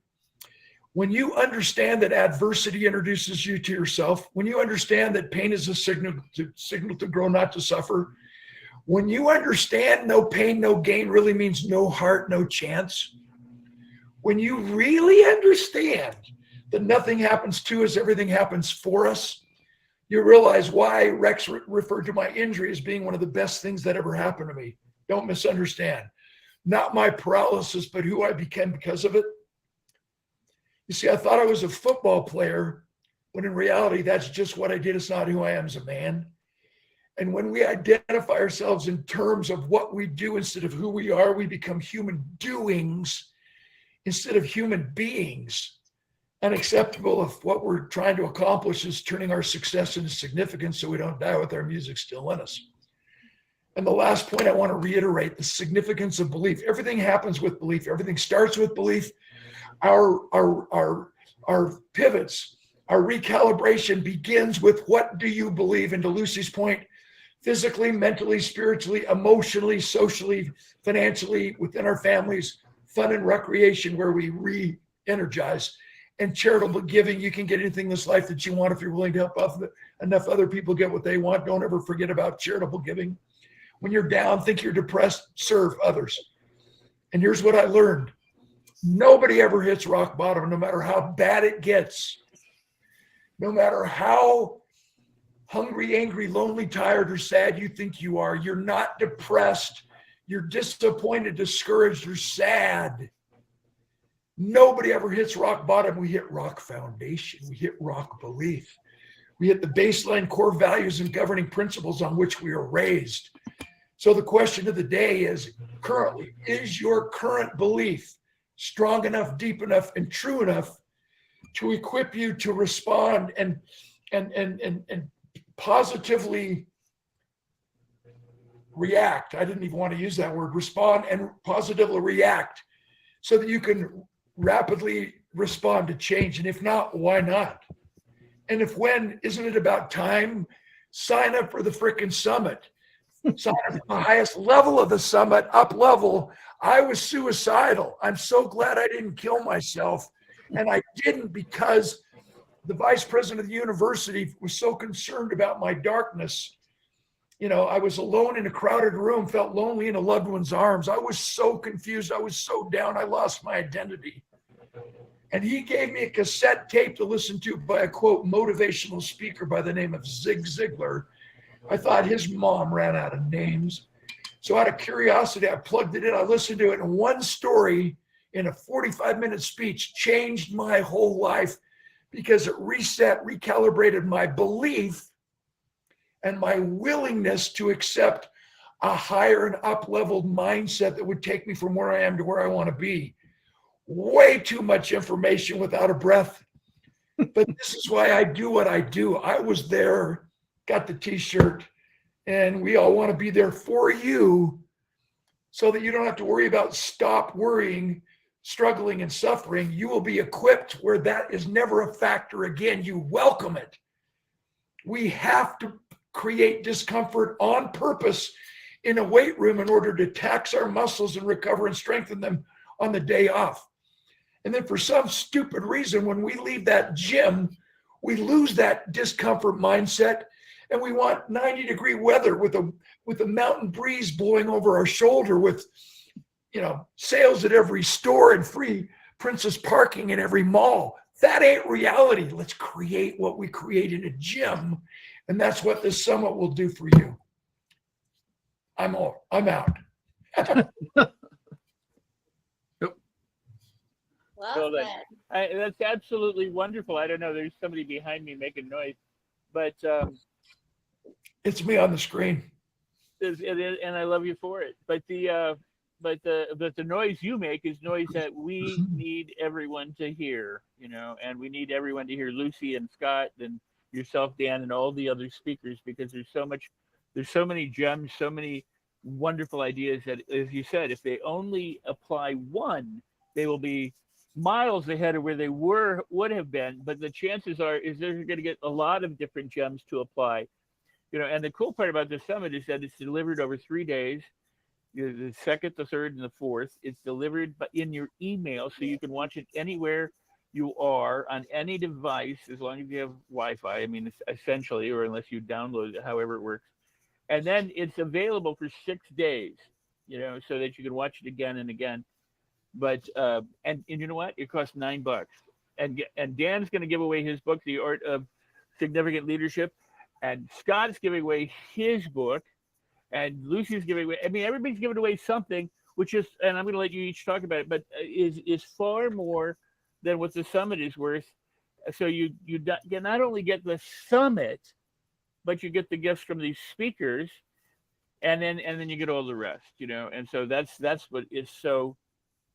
When you understand that adversity introduces you to yourself, when you understand that pain is a signal to grow, not to suffer, when you understand no pain, no gain really means no heart, no chance, when you really understand that nothing happens to us, everything happens for us, you realize why Rex referred to my injury as being one of the best things that ever happened to me. Don't misunderstand. Not my paralysis, but who I became because of it. You see, I thought I was a football player, when in reality, that's just what I did. It's not who I am as a man. And when we identify ourselves in terms of what we do instead of who we are, we become human doings instead of human beings. Unacceptable if what we're trying to accomplish is turning our success into significance so we don't die with our music still in us. And the last point I want to reiterate, the significance of belief. Everything happens with belief. Everything starts with belief. Our pivots, our recalibration begins with what do you believe? And to Lucy's point, physically, mentally, spiritually, emotionally, socially, financially, within our families, fun and recreation where we re-energize. And charitable giving, you can get anything in this life that you want if you're willing to help enough other people get what they want. Don't ever forget about charitable giving. When you're down, think you're depressed, serve others. And here's what I learned. Nobody ever hits rock bottom, no matter how bad it gets. No matter how hungry, angry, lonely, tired, or sad you think you are, you're not depressed. You're disappointed, discouraged, or sad. Nobody ever hits rock bottom. We hit rock foundation. We hit rock belief. We hit the baseline core values and governing principles on which we are raised. So the question of the day is currently, is your current belief strong enough, deep enough, and true enough to equip you to respond and positively react? I didn't even want to use that word, respond and positively react, so that you can rapidly respond to change. And if not, why not? And if when, isn't it about time? Sign up for the frickin' summit. Sign up for the highest level of the summit, up level. I was suicidal. I'm so glad I didn't kill myself. And I didn't, because the vice president of the university was so concerned about my darkness. You know, I was alone in a crowded room, felt lonely in a loved one's arms. I was so confused. I was so down. I lost my identity. And he gave me a cassette tape to listen to by a, quote, motivational speaker by the name of Zig Ziglar. I thought his mom ran out of names. So out of curiosity, I plugged it in. I listened to it. And one story in a 45-minute speech changed my whole life, because it reset, recalibrated my belief and my willingness to accept a higher and up-leveled mindset that would take me from where I am to where I want to be. Way too much information without a breath. But this is why I do what I do. I was there, got the t-shirt, and we all want to be there for you so that you don't have to worry about stop worrying, struggling, and suffering. You will be equipped where that is never a factor again. You welcome it. We have to create discomfort on purpose in a weight room in order to tax our muscles and recover and strengthen them on the day off. And then for some stupid reason, when we leave that gym, we lose that discomfort mindset, and we want 90-degree weather with a mountain breeze blowing over our shoulder, with, you know, sales at every store and free princess parking in every mall. That ain't reality. Let's create what we create in a gym. And that's what this summit will do for you. I'm out.
Well
So
said.
that's absolutely wonderful. I don't know. There's somebody behind me making noise, but
It's me on the screen.
and I love you for it. But the noise you make is noise that we need everyone to hear, you know, and we need everyone to hear Lucy and Scott and yourself, Dan, and all the other speakers, because there's so many gems, so many wonderful ideas that, as you said, if they only apply one, they will be miles ahead of where they would have been. But the chances are is they're going to get a lot of different gems to apply, you know. And the cool part about the summit is that it's delivered over 3 days. The second, the third, and the fourth. It's delivered in your email, so you can watch it anywhere you are on any device, as long as you have Wi-Fi. I mean, essentially, or unless you download it, however it works. And then it's available for 6 days, you know, so that you can watch it again and again. But and you know what? It costs $9. And Dan's going to give away his book, The Art of Significant Leadership, and Scott's giving away his book, and Lucy's giving away. I mean, everybody's giving away something, which is, and I'm going to let you each talk about it, but is far more than what the summit is worth. So you not only get the summit, but you get the gifts from these speakers, and then you get all the rest, you know. And so that's what is so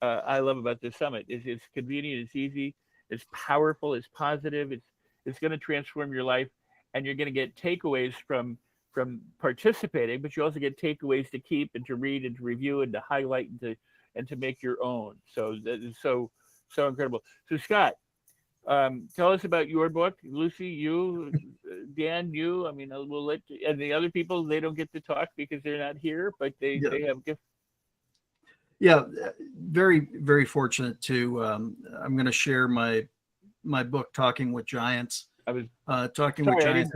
I love about this summit. It's convenient, it's easy, it's powerful, it's positive, it's going to transform your life, and you're going to get takeaways from participating, but you also get takeaways to keep and to read and to review and to highlight and to make your own. So that is so incredible. So Scott, tell us about your book. Lucy, you, Dan, you. I mean, we'll let, and the other people, they don't get to talk because they're not here, but they have gifts.
Yeah, very, very fortunate to. I'm going to share my book, Talking with Giants.
I was
Talking
sorry,
with Giants.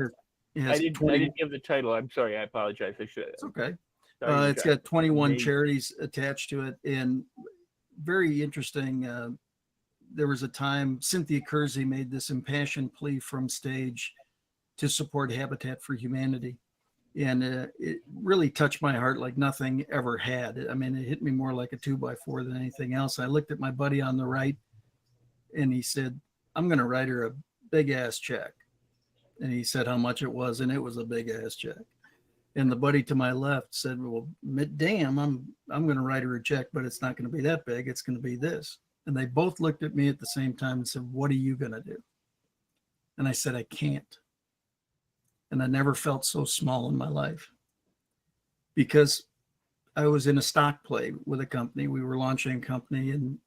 I didn't give the title. I'm sorry. I apologize. I should.
It's okay.
Sorry,
It's got 21
Amazing.
charities attached to it, and very interesting. There was a time Cynthia Kersey made this impassioned plea from stage to support Habitat for Humanity. And it really touched my heart like nothing ever had. I mean, it hit me more like a 2x4 than anything else. I looked at my buddy on the right, and he said, I'm going to write her a big ass check. And he said how much it was, and it was a big ass check. And the buddy to my left said, well, damn, I'm going to write her a check, but it's not going to be that big. It's going to be this. And they both looked at me at the same time and said, what are you going to do? And I said, I can't. And I never felt so small in my life, because I was in a stock play with a company. We were launching a company and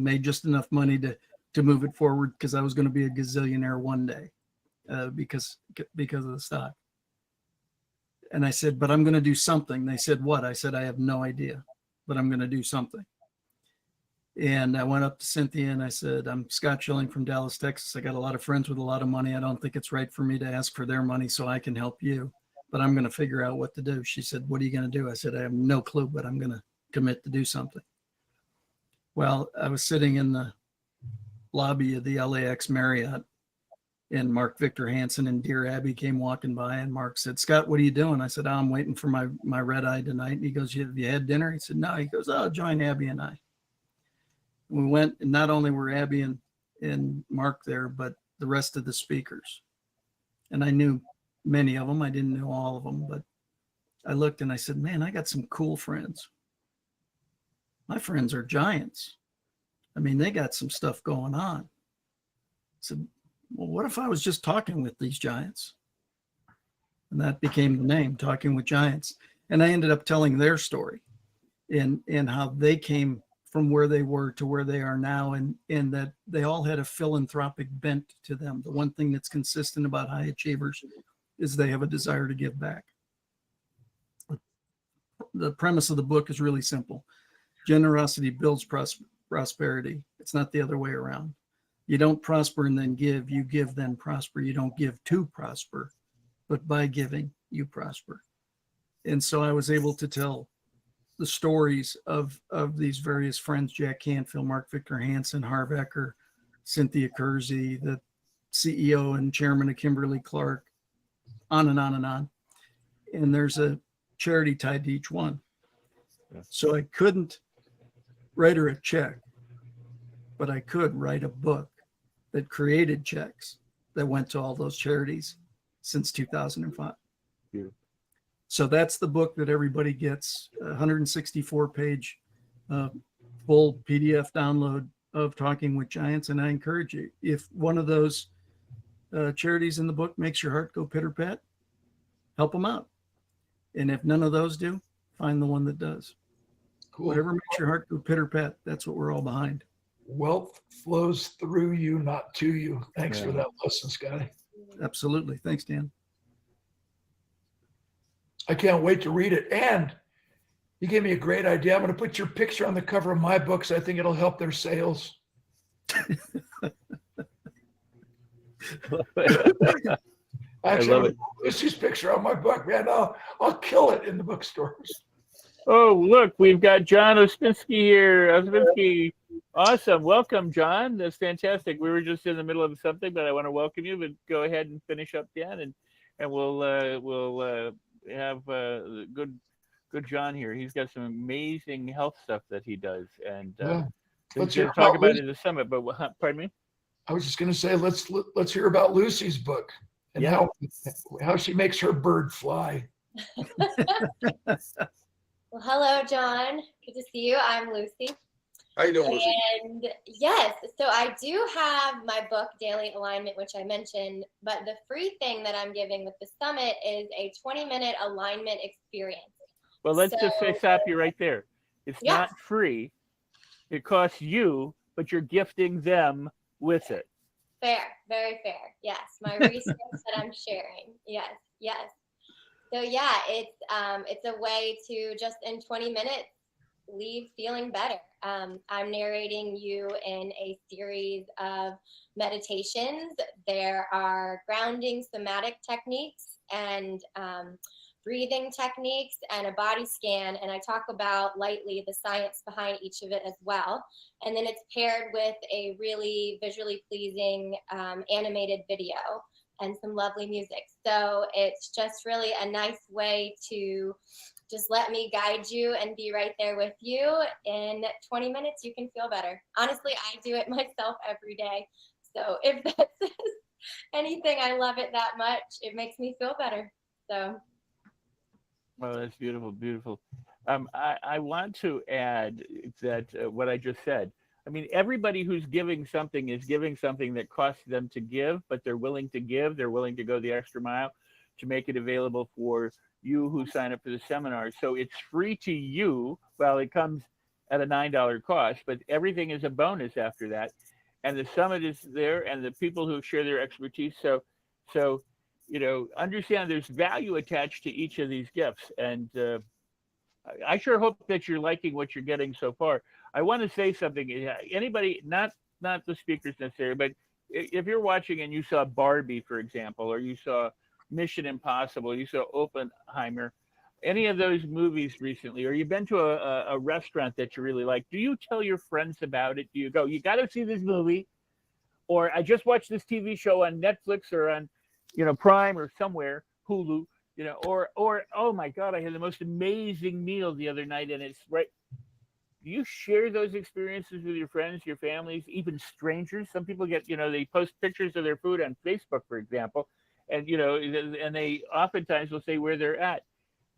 made just enough money to move it forward, because I was going to be a gazillionaire one day because of the stock. And I said, but I'm going to do something. They said, what? I said, I have no idea, but I'm going to do something. And I went up to Cynthia and I said, I'm Scott Schilling from Dallas, Texas. I got a lot of friends with a lot of money. I don't think it's right for me to ask for their money so I can help you, but I'm going to figure out what to do. She said, what are you going to do? I said, I have no clue, but I'm going to commit to do something. Well, I was sitting in the lobby of the LAX Marriott, and Mark Victor Hansen and Dear Abby came walking by, and Mark said, Scott, what are you doing? I said, I'm waiting for my red eye tonight. And he goes, have you had dinner? He said, no. He goes, oh, join Abby and I. We went, and not only were Abby and Mark there, but the rest of the speakers. And I knew many of them. I didn't know all of them, but I looked and I said, man, I got some cool friends. My friends are giants. I mean, they got some stuff going on. I said, well, what if I was just talking with these giants? And that became the name, Talking with Giants. And I ended up telling their story and how they came from where they were to where they are now, and that they all had a philanthropic bent to them. The one thing that's consistent about high achievers is they have a desire to give back. The premise of the book is really simple. Generosity builds prosperity. It's not the other way around. You don't prosper and then give. You give, then prosper. You don't give to prosper, but by giving, you prosper. And so I was able to tell the stories of these various friends, Jack Canfield, Mark Victor Hansen, Harv Eker, Cynthia Kersey, the CEO and chairman of Kimberly-Clark, on and on and on. And there's a charity tied to each one. So I couldn't write her a check, but I could write a book that created checks that went to all those charities since 2005.
Beautiful.
So that's the book that everybody gets, 164-page full PDF download of Talking with Giants. And I encourage you, if one of those charities in the book makes your heart go pitter-pat, help them out. And if none of those do, find the one that does.
Cool.
Whatever makes your heart go pitter-pat, that's what we're all behind.
Wealth flows through you, not to you. Thanks for that lesson, Scotty.
Absolutely. Thanks, Dan.
I can't wait to read it. And you gave me a great idea. I'm going to put your picture on the cover of my books. I think it'll help their sales. Actually,
love it.
Lucy's picture on my book, man. I'll kill it in the bookstores.
Oh, look, we've got John Ospinski here. Ospinski, awesome. Welcome, John. That's fantastic. We were just in the middle of something, but I want to welcome you. But go ahead and finish up, Dan, and we'll have good John here. He's got some amazing health stuff that he does, and he's going to talk about it at the summit. But pardon me.
I was just going to say, let's hear about Lucy's book and how she makes her bird fly.
Well, hello, John. Good to see you. I'm Lucy.
How you doing, Lucy?
And yes, so I do have my book, Daily Alignment, which I mentioned, but the free thing that I'm giving with the summit is a 20-minute alignment experience.
Well, let's just stop you right there. It's not free. It costs you, but you're gifting them with it.
Fair, very fair. Yes, my research that I'm sharing. Yes. So yeah, it's a way to just in 20 minutes leave feeling better. I'm narrating you in a series of meditations. There are grounding somatic techniques and breathing techniques and a body scan. And I talk about lightly the science behind each of it as well. And then it's paired with a really visually pleasing animated video and some lovely music. So it's just really a nice way to just let me guide you and be right there with you. In 20 minutes, you can feel better. Honestly, I do it myself every day. So if that's anything, I love it that much. It makes me feel better. So.
Oh, that's beautiful, beautiful. I want to add that what I just said. I mean, everybody who's giving something is giving something that costs them to give, but they're willing to give. They're willing to go the extra mile to make it available for you who sign up for the seminar. So it's free to you. Well, it comes at a $9 cost, but everything is a bonus after that. And the summit is there, and the people who share their expertise. So understand there's value attached to each of these gifts. And I sure hope that you're liking what you're getting so far. I want to say something. Anybody, not the speakers necessarily, but if you're watching and you saw Barbie, for example, or you saw Mission Impossible, you saw Oppenheimer, any of those movies recently, or you've been to a restaurant that you really like, do you tell your friends about it? Do you go, you got to see this movie? Or I just watched this TV show on Netflix or on, Prime or somewhere, Hulu, or oh my God, I had the most amazing meal the other night, and it's right. Do you share those experiences with your friends, your families, even strangers? Some people get, they post pictures of their food on Facebook, for example, and and they oftentimes will say where they're at.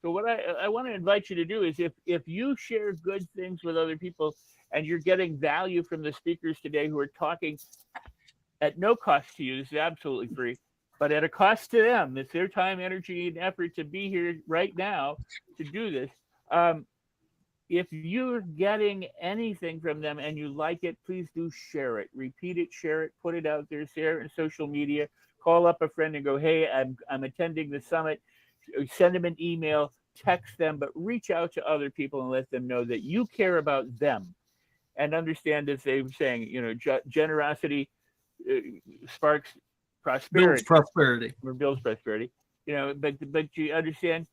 So what I want to invite you to do is if you share good things with other people and you're getting value from the speakers today who are talking at no cost to you, this is absolutely free, but at a cost to them. It's their time, energy, and effort to be here right now to do this. If you're getting anything from them and you like it, please do share it, repeat it, share it, put it out there, share it in social media, call up a friend and go, hey, I'm attending the summit. Send them an email, text them, but reach out to other people and let them know that you care about them. And understand, as they were saying, generosity sparks prosperity.
Builds prosperity.
Or builds prosperity. But you understand,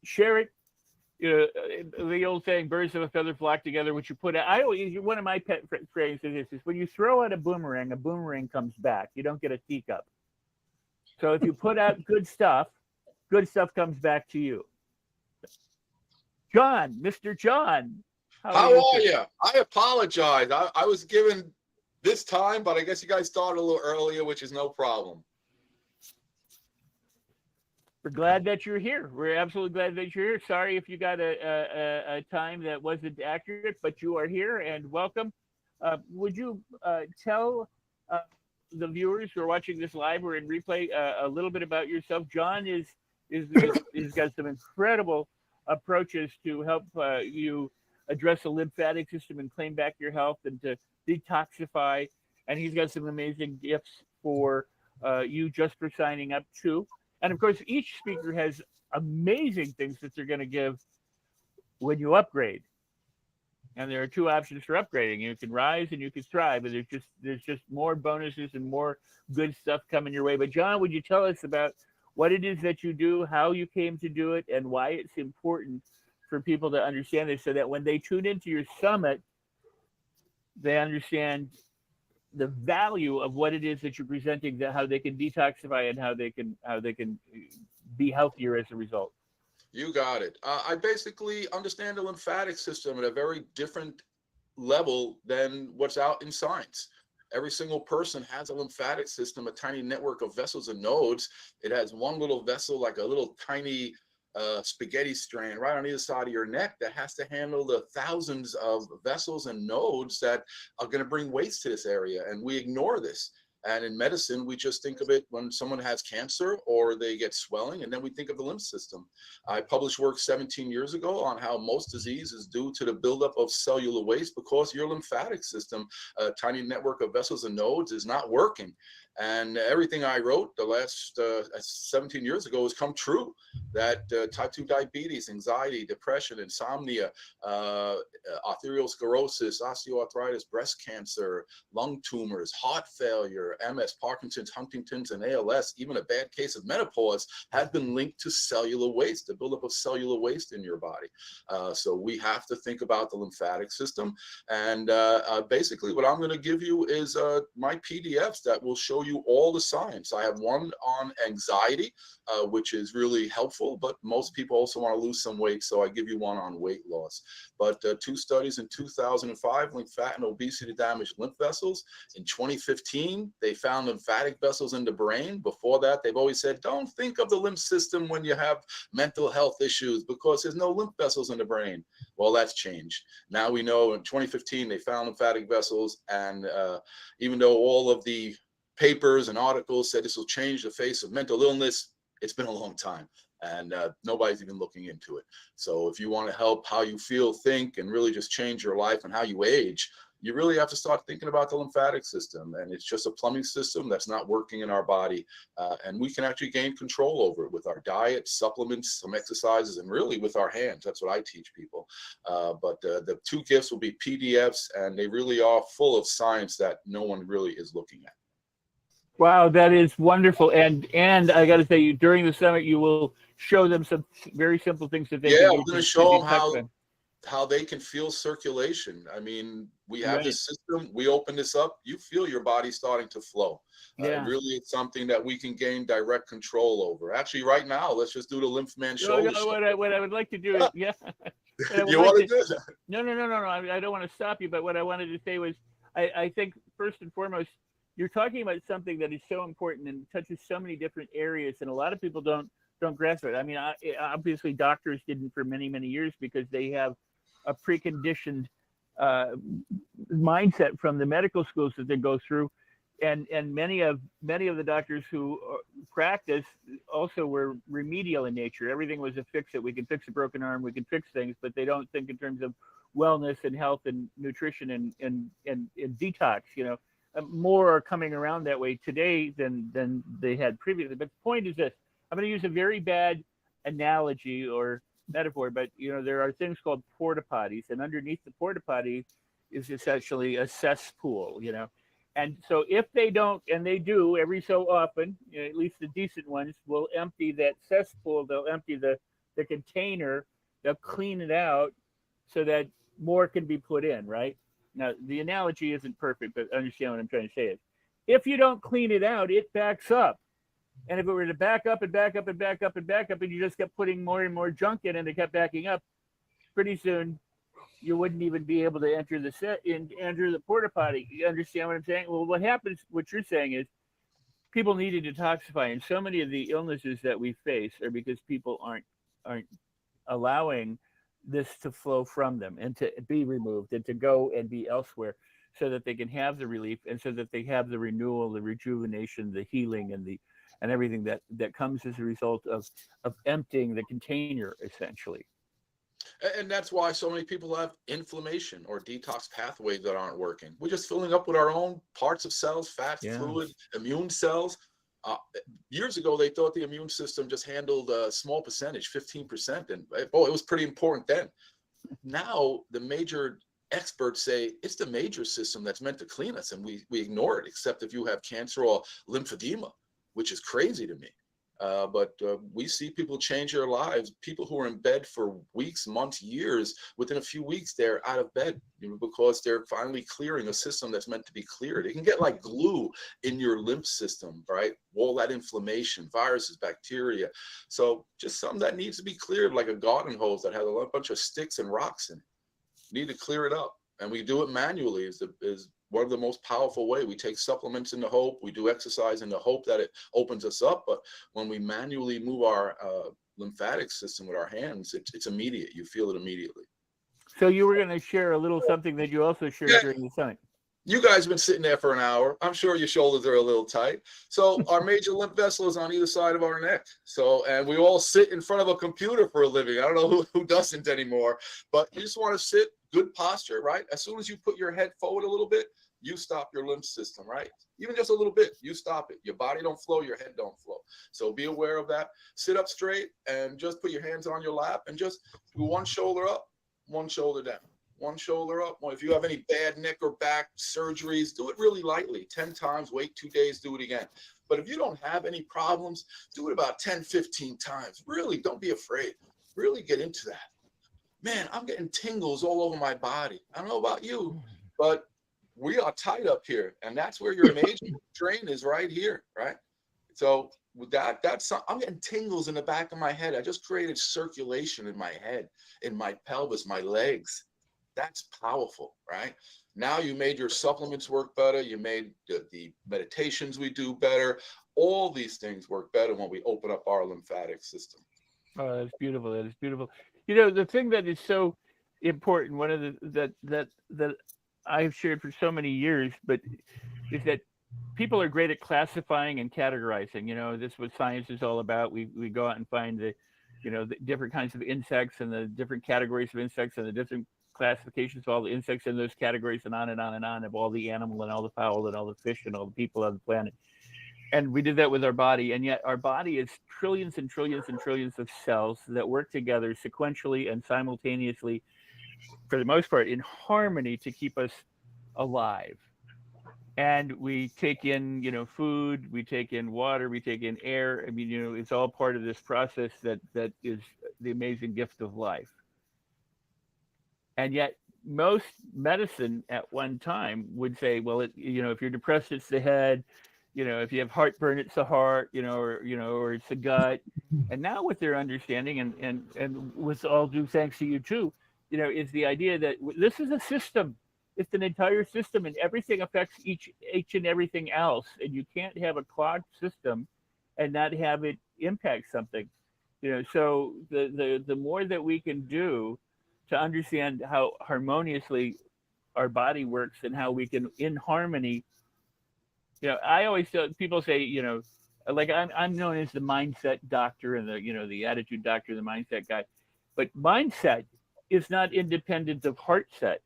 share it. The old saying, birds of a feather flock together, which you put out. One of my pet phrases is when you throw out a boomerang comes back. You don't get a teacup. So if you put out good stuff comes back to you. John, Mr. John.
How are you? I apologize. I was given this time, but I guess you guys started a little earlier, which is no problem.
We're glad that you're here. We're absolutely glad that you're here. Sorry if you got a time that wasn't accurate, but you are here and welcome. Would you tell the viewers who are watching this live or in replay a little bit about yourself? John is got some incredible approaches to help you address the lymphatic system and claim back your health and to detoxify. And he's got some amazing gifts for you just for signing up too. And of course, each speaker has amazing things that they're going to give when you upgrade. And there are two options for upgrading. You can rise and you can thrive, but there's just more bonuses and more good stuff coming your way. But John, would you tell us about what it is that you do, how you came to do it, and why it's important for people to understand this so that when they tune into your summit, they understand the value of what it is that you're presenting, how they can detoxify and how they can be healthier as a result.
You got it. I basically understand the lymphatic system at a very different level than what's out in science. Every single person has a lymphatic system, a tiny network of vessels and nodes. It has one little vessel, like a little tiny spaghetti strand right on either side of your neck that has to handle the thousands of vessels and nodes that are going to bring weights to this area. And we ignore this. And in medicine, we just think of it when someone has cancer or they get swelling, and then we think of the lymph system. I published work 17 years ago on how most disease is due to the buildup of cellular waste because your lymphatic system, a tiny network of vessels and nodes, is not working. And everything I wrote the last 17 years ago has come true, that type 2 diabetes, anxiety, depression, insomnia, arteriosclerosis, osteoarthritis, breast cancer, lung tumors, heart failure, MS, Parkinson's, Huntington's, and ALS, even a bad case of menopause has been linked to cellular waste, the buildup of cellular waste in your body. So we have to think about the lymphatic system. And basically what I'm going to give you is my PDFs that will show you all the science. I have one on anxiety, which is really helpful, but most people also want to lose some weight. So I give you one on weight loss. But 2 studies in 2005 linked fat and obesity to damaged lymph vessels. In 2015, they found lymphatic vessels in the brain. Before that, they've always said, don't think of the lymph system when you have mental health issues because there's no lymph vessels in the brain. Well, that's changed. Now we know in 2015, they found lymphatic vessels. And even though all of the papers and articles said this will change the face of mental illness, it's been a long time. And nobody's even looking into it. So if you want to help how you feel, think, and really just change your life and how you age, you really have to start thinking about the lymphatic system. And it's just a plumbing system that's not working in our body. And we can actually gain control over it with our diet, supplements, some exercises, and really with our hands. That's what I teach people. But the 2 gifts will be PDFs, and they really are full of science that no one really is looking at.
Wow, that is wonderful. And I got to say, during the summit, you will show them some very simple things that they can do.
Yeah, I'm going to show them
detox
how they can feel circulation. I mean, we have
Right.
this system, we open this up, you feel your body starting to flow.
Yeah.
Really, it's something that we can gain direct control over. Actually, right now, let's just do the lymph man
No,
shoulder.
no, what I would like to do is, yeah. What I would
You
like
want to
to-
do that?
No. I don't want to stop you, but what I wanted to say was, I think first and foremost, you're talking about something that is so important and touches so many different areas, and a lot of people don't grasp it. I mean, obviously, doctors didn't for many years because they have a preconditioned mindset from the medical schools that they go through, and many of the doctors who practice also were remedial in nature. Everything was a fix it. We can fix a broken arm, we can fix things, but they don't think in terms of wellness and health and nutrition and detox. You know, more are coming around that way today than they had previously. But the point is this: I'm going to use a very bad analogy or metaphor, but you know, there are things called porta potties, and underneath the porta potty is essentially a cesspool. You know. And so if they don't, and they do every so often, you know, at least the decent ones will empty that cesspool, they'll empty the container, they'll clean it out so that more can be put in, right? Now, the analogy isn't perfect, but understand what I'm trying to say is, if you don't clean it out, it backs up. And if it were to back up and back up and back up and back up, and you just kept putting more and more junk in and it kept backing up, pretty soon you wouldn't even be able to enter the porta potty. You understand what I'm saying? Well, what happens, what you're saying is people need to detoxify, and so many of the illnesses that we face are because people aren't allowing this to flow from them and to be removed and to go and be elsewhere so that they can have the relief and so that they have the renewal, the rejuvenation, the healing, and everything that comes as a result of emptying the container, essentially.
And that's why so many people have inflammation or detox pathways that aren't working. We're just filling up with our own parts of cells, fat,
Yeah.
fluid, immune cells. Years ago, they thought the immune system just handled a small percentage, 15%. And it was pretty important then. Now, the major experts say it's the major system that's meant to clean us, and we ignore it, except if you have cancer or lymphedema, which is crazy to me. But we see people change their lives. People who are in bed for weeks, months, years, within a few weeks, they're out of bed, you know, because they're finally clearing a system that's meant to be cleared. It can get like glue in your lymph system, right? All that inflammation, viruses, bacteria. So just something that needs to be cleared, like a garden hose that has a bunch of sticks and rocks in it. You need to clear it up. And we do it manually is one of the most powerful way. We take supplements in the hope, we do exercise in the hope that it opens us up. But when we manually move our lymphatic system with our hands, it's immediate. You feel it immediately.
So you were going to share a little something that you also shared
Yeah.
during the summit.
You guys have been sitting there for an hour. I'm sure your shoulders are a little tight. So our major lymph vessel is on either side of our neck. So, and we all sit in front of a computer for a living. I don't know who doesn't anymore, but you just want to sit, good posture, right? As soon as you put your head forward a little bit, you stop your lymph system, right? Even just a little bit, you stop it. Your body don't flow, your head don't flow. So be aware of that. Sit up straight and just put your hands on your lap and just do one shoulder up, one shoulder down. One shoulder up. Well, if you have any bad neck or back surgeries, do it really lightly, 10 times, wait 2 days, do it again. But if you don't have any problems, do it about 10, 15 times. Really, don't be afraid. Really get into that. Man, I'm getting tingles all over my body. I don't know about you, but we are tight up here, and that's where your major drain is, right here, right? So with I'm getting tingles in the back of my head. I just created circulation in my head, in my pelvis, my legs. That's powerful, right? Now you made your supplements work better. You made the meditations we do better. All these things work better when we open up our lymphatic system.
Oh, that's beautiful. That is beautiful. You know, the thing that is so important, one of the that I've shared for so many years, but is that people are great at classifying and categorizing. You know, this is what science is all about. We go out and find the different kinds of insects and the different categories of insects and the different classifications of all the insects in those categories and on and on and on of all the animal and all the fowl and all the fish and all the people on the planet. And we did that with our body, and yet our body is trillions and trillions and trillions of cells that work together sequentially and simultaneously, for the most part, in harmony to keep us alive. And we take in, food, we take in water, we take in air. I mean, it's all part of this process that is the amazing gift of life. And yet most medicine at one time would say, well, if you're depressed, it's the head. If you have heartburn, it's the heart, or it's the gut. And now what they're understanding, and with all due thanks to you too, is the idea that this is a system. It's an entire system, and everything affects each and everything else. And you can't have a clogged system and not have it impact something. So the more that we can do to understand how harmoniously our body works and how we can, in harmony. I always tell people say, like I'm known as the mindset doctor and the attitude doctor, the mindset guy, but mindset is not independent of heart set.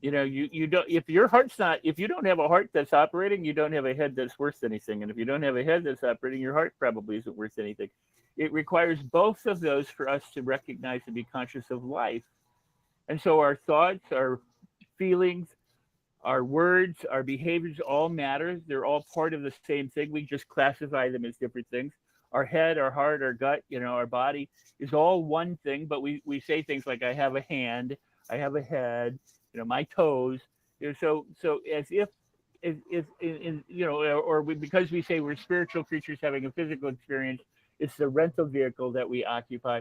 You don't, if you don't have a heart that's operating, you don't have a head that's worth anything. And if you don't have a head that's operating, your heart probably isn't worth anything. It requires both of those for us to recognize and be conscious of life. And so our thoughts, our feelings, our words, our behaviors all matter. They're all part of the same thing. We just classify them as different things. Our head, our heart, our gut, our body is all one thing, but we say things like, I have a hand, I have a head, my toes. So as if because we say we're spiritual creatures having a physical experience, it's the rental vehicle that we occupy.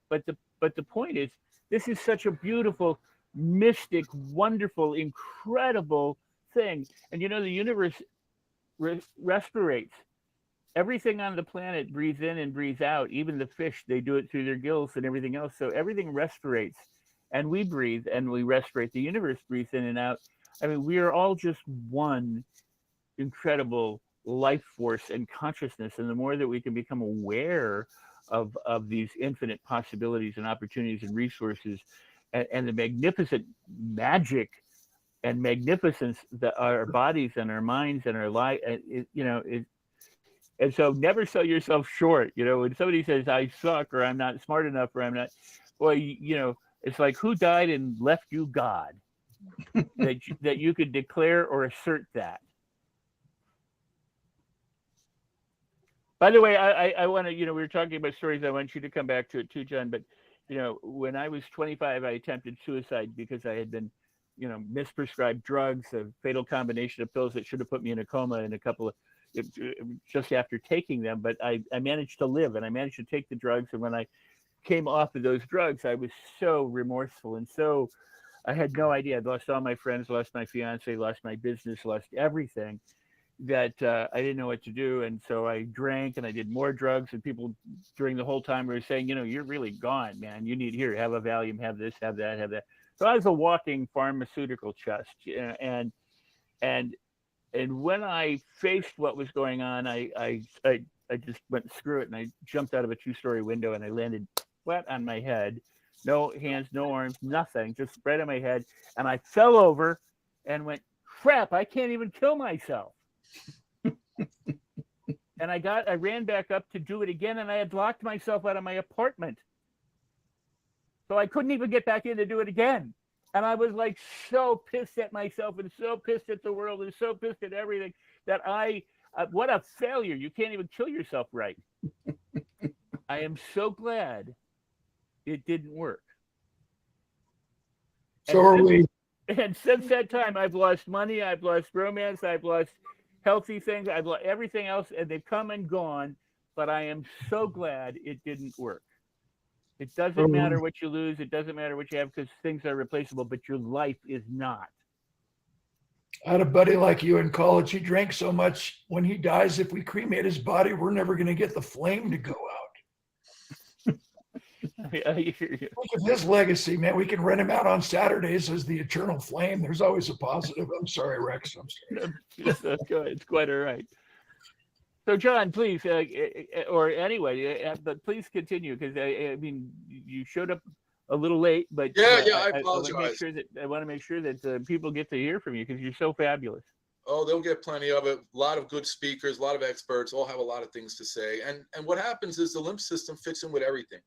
But the point is, this is such a beautiful, mystic, wonderful, incredible thing. And the universe respirates. Everything on the planet breathes in and breathes out. Even the fish, they do it through their gills and everything else. So everything respirates, and we breathe and we respirate. The universe breathes in and out. I mean, we are all just one incredible life force and consciousness. And the more that we can become aware of these infinite possibilities and opportunities and resources, and the magnificent magic and magnificence that our bodies and our minds and our life, and so never sell yourself short. When somebody says I suck or I'm not smart enough or I'm not, well, it's like, who died and left you God that you could declare or assert that. By the way, I want to, we were talking about stories. I want you to come back to it too, John. But when I was 25, I attempted suicide because I had been, misprescribed drugs, a fatal combination of pills that should have put me in a coma in a couple of, just after taking them. But I managed to live, and I managed to take the drugs. And when I came off of those drugs, I was so remorseful. And so I had no idea. I'd lost all my friends, lost my fiance, lost my business, lost everything, that I didn't know what to do. And so I drank and I did more drugs, and people during the whole time were saying, you're really gone, man. You need, here, have a Valium, have this, have that, have that. So I was a walking pharmaceutical chest. And when I faced what was going on, I just went, screw it. And I jumped out of a 2-story window and I landed flat on my head. No hands, no arms, nothing, just spread on my head. And I fell over and went, crap, I can't even kill myself. And I ran back up to do it again, and I had locked myself out of my apartment. So I couldn't even get back in to do it again. And I was like so pissed at myself and so pissed at the world and so pissed at everything that what a failure. You can't even kill yourself right. I am so glad it didn't work.
So are we.
And since that time, I've lost money, I've lost romance, I've lost healthy things, I've lost everything else, and they've come and gone. But I am so glad it didn't work. It doesn't matter what you lose, it doesn't matter what you have, because things are replaceable, but your life is not.
I had a buddy like you in college. He drank so much. When he dies, if we cremate his body, we're never going to get the flame to go out.
I hear you.
Look at his legacy, man. We can rent him out on Saturdays as the eternal flame. There's always a positive. I'm sorry, Rex. I'm sorry.
It's quite all right. So, John, please, or anyway, but please continue, because I mean, you showed up a little late, but
I apologize.
I want to make sure that people get to hear from you, because you're so fabulous.
Oh, they'll get plenty of it. A lot of good speakers, a lot of experts, all have a lot of things to say. And what happens is the lymph system fits in with everything,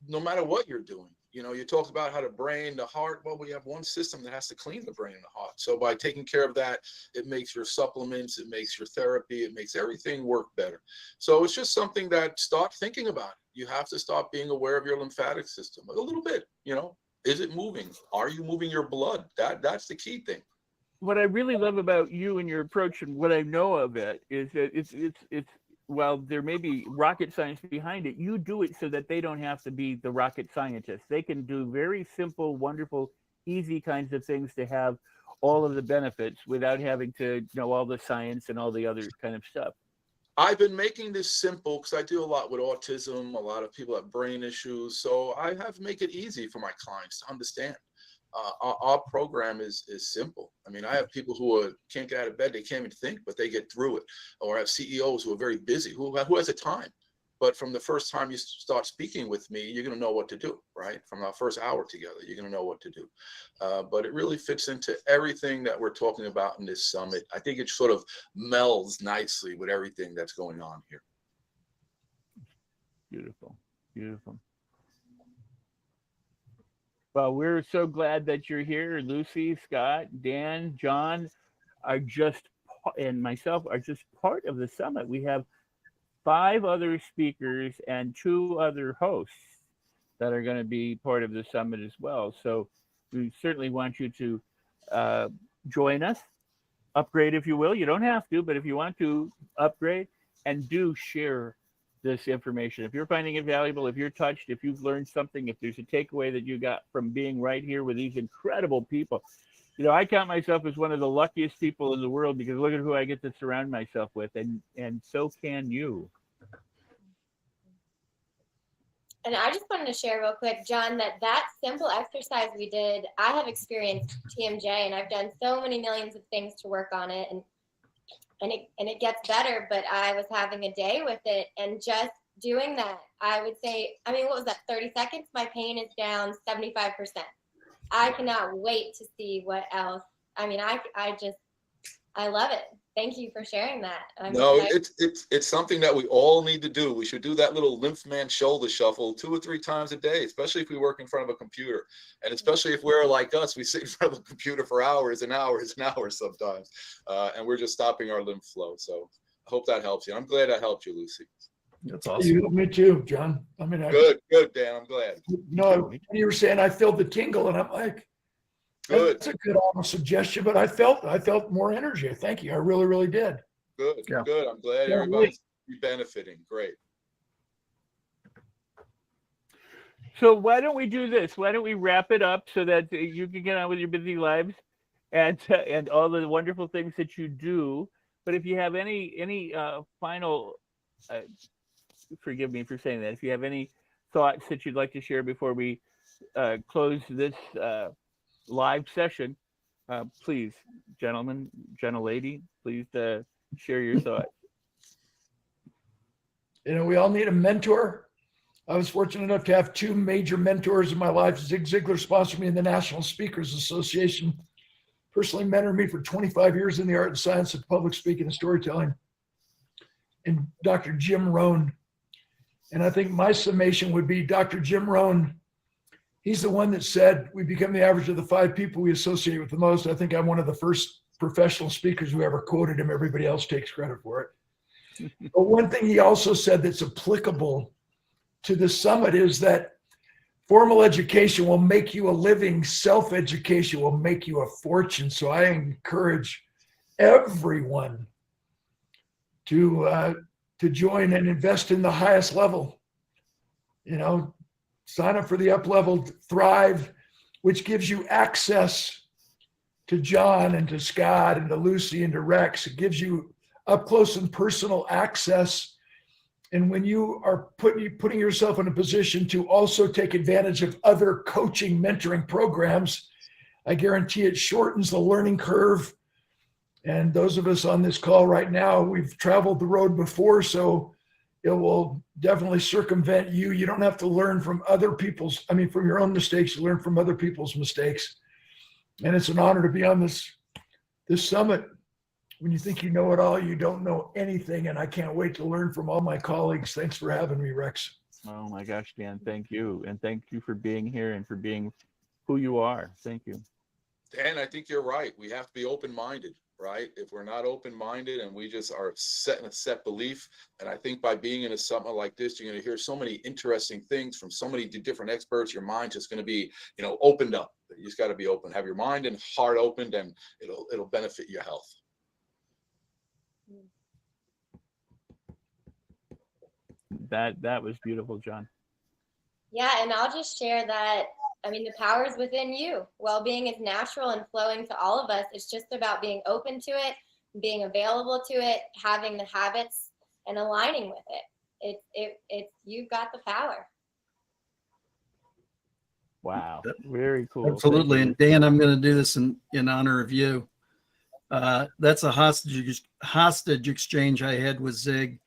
no matter what you're doing. You know, you talked about how the brain, the heart, well, we have one system that has to clean the brain and the heart. So by taking care of that, it makes your supplements, it makes your therapy, it makes everything work better. So it's just something that start thinking about. You have to start being aware of your lymphatic system a little bit. You know, is it moving? Are you moving your blood? That's the key thing.
What I really love about you and your approach, and what I know of it, is that it's while there may be rocket science behind it, you do it so that they don't have to be the rocket scientists. They can do very simple, wonderful, easy kinds of things to have all of the benefits without having to know all the science and all the other kind of stuff.
I've been making this simple because I do a lot with autism. A lot of people have brain issues. So I have to make it easy for my clients to understand. Our program is simple. I mean, I have people who can't get out of bed, they can't even think, but they get through it. Or I have CEOs who are very busy, who has the time. But from the first time you start speaking with me, you're going to know what to do, right? From our first hour together, you're going to know what to do. But it really fits into everything that we're talking about in this summit. I think it sort of melds nicely with everything that's going on here.
Beautiful, beautiful. Well, we're so glad that you're here. Lucy, Scott, Dan, John are just, and myself are just part of the summit. We have 5 other speakers and 2 other hosts that are going to be part of the summit as well. So we certainly want you to join us, upgrade if you will. You don't have to, but if you want to upgrade, and do share this information. If you're finding it valuable, if you're touched, if you've learned something, if there's a takeaway that you got from being right here with these incredible people. You know, I count myself as one of the luckiest people in the world, because look at who I get to surround myself with, and so can you.
And I just wanted to share real quick, John, that simple exercise we did, I have experienced TMJ, and I've done so many millions of things to work on it, and it gets better, but I was having a day with it, and just doing that, I would say, I mean, what was that, 30 seconds? My pain is down 75%. I cannot wait to see what else. I mean, I love it. Thank you for sharing that.
It's something that we all need to do. We should do that little lymph man shoulder shuffle 2 or 3 times a day, especially if we work in front of a computer. And especially if we're like us, we sit in front of a computer for hours and hours and hours sometimes. And we're just stopping our lymph flow. So I hope that helps you. I'm glad I helped you, Lucy.
That's awesome.
Me too, John. I mean,
good, Dan. I'm glad.
No, you were saying I felt the tingle, and I'm like,
good.
That's a good almost suggestion, but I felt more energy. Thank you. I really, really did.
Good,
Yeah.
good. I'm glad everybody's benefiting. Great.
So why don't we do this? Why don't we wrap it up so that you can get on with your busy lives and all the wonderful things that you do. But if you have any final, forgive me for saying that, if you have any thoughts that you'd like to share before we close this live session, please, gentlemen, gentlelady, please share your thoughts.
You know, we all need a mentor. I was fortunate enough to have 2 major mentors in my life. Zig Ziglar sponsored me in the National Speakers Association, personally mentored me for 25 years in the art and science of public speaking and storytelling, and Dr. Jim Rohn. And I think my summation would be Dr. Jim Rohn. He's the one that said we become the average of the 5 people we associate with the most. I think I'm one of the first professional speakers who ever quoted him. Everybody else takes credit for it. But one thing he also said that's applicable to the summit is that formal education will make you a living. Self-education will make you a fortune. So I encourage everyone to join and invest in the highest level. You know, sign up for the Up Level Thrive, which gives you access to John and to Scott and to Lucy and to Rex. It gives you up close and personal access. And when you are putting yourself in a position to also take advantage of other coaching, mentoring programs, I guarantee it shortens the learning curve. And those of us on this call right now, we've traveled the road before, so it will definitely circumvent you. You don't have to learn from from your own mistakes, you learn from other people's mistakes. And it's an honor to be on this summit. When you think you know it all, you don't know anything. And I can't wait to learn from all my colleagues. Thanks for having me, Rex.
Oh my gosh, Dan, thank you. And thank you for being here and for being who you are. Thank you.
Dan, I think you're right. We have to be open-minded, right? If we're not open-minded and we just are set in a set belief, and I think by being in a summit like this, you're going to hear so many interesting things from so many different experts. Your mind's just going to be, opened up. You just got to be open. Have your mind and heart opened, and it'll benefit your health.
That was beautiful, John.
Yeah, and I'll just share that, the power is within you. Well-being is natural and flowing to all of us. It's just about being open to it, being available to it, having the habits, and aligning with it. You've got the power.
Wow, very cool.
Absolutely. And Dan, I'm going to do this in honor of you. That's a hostage exchange I had with Zig.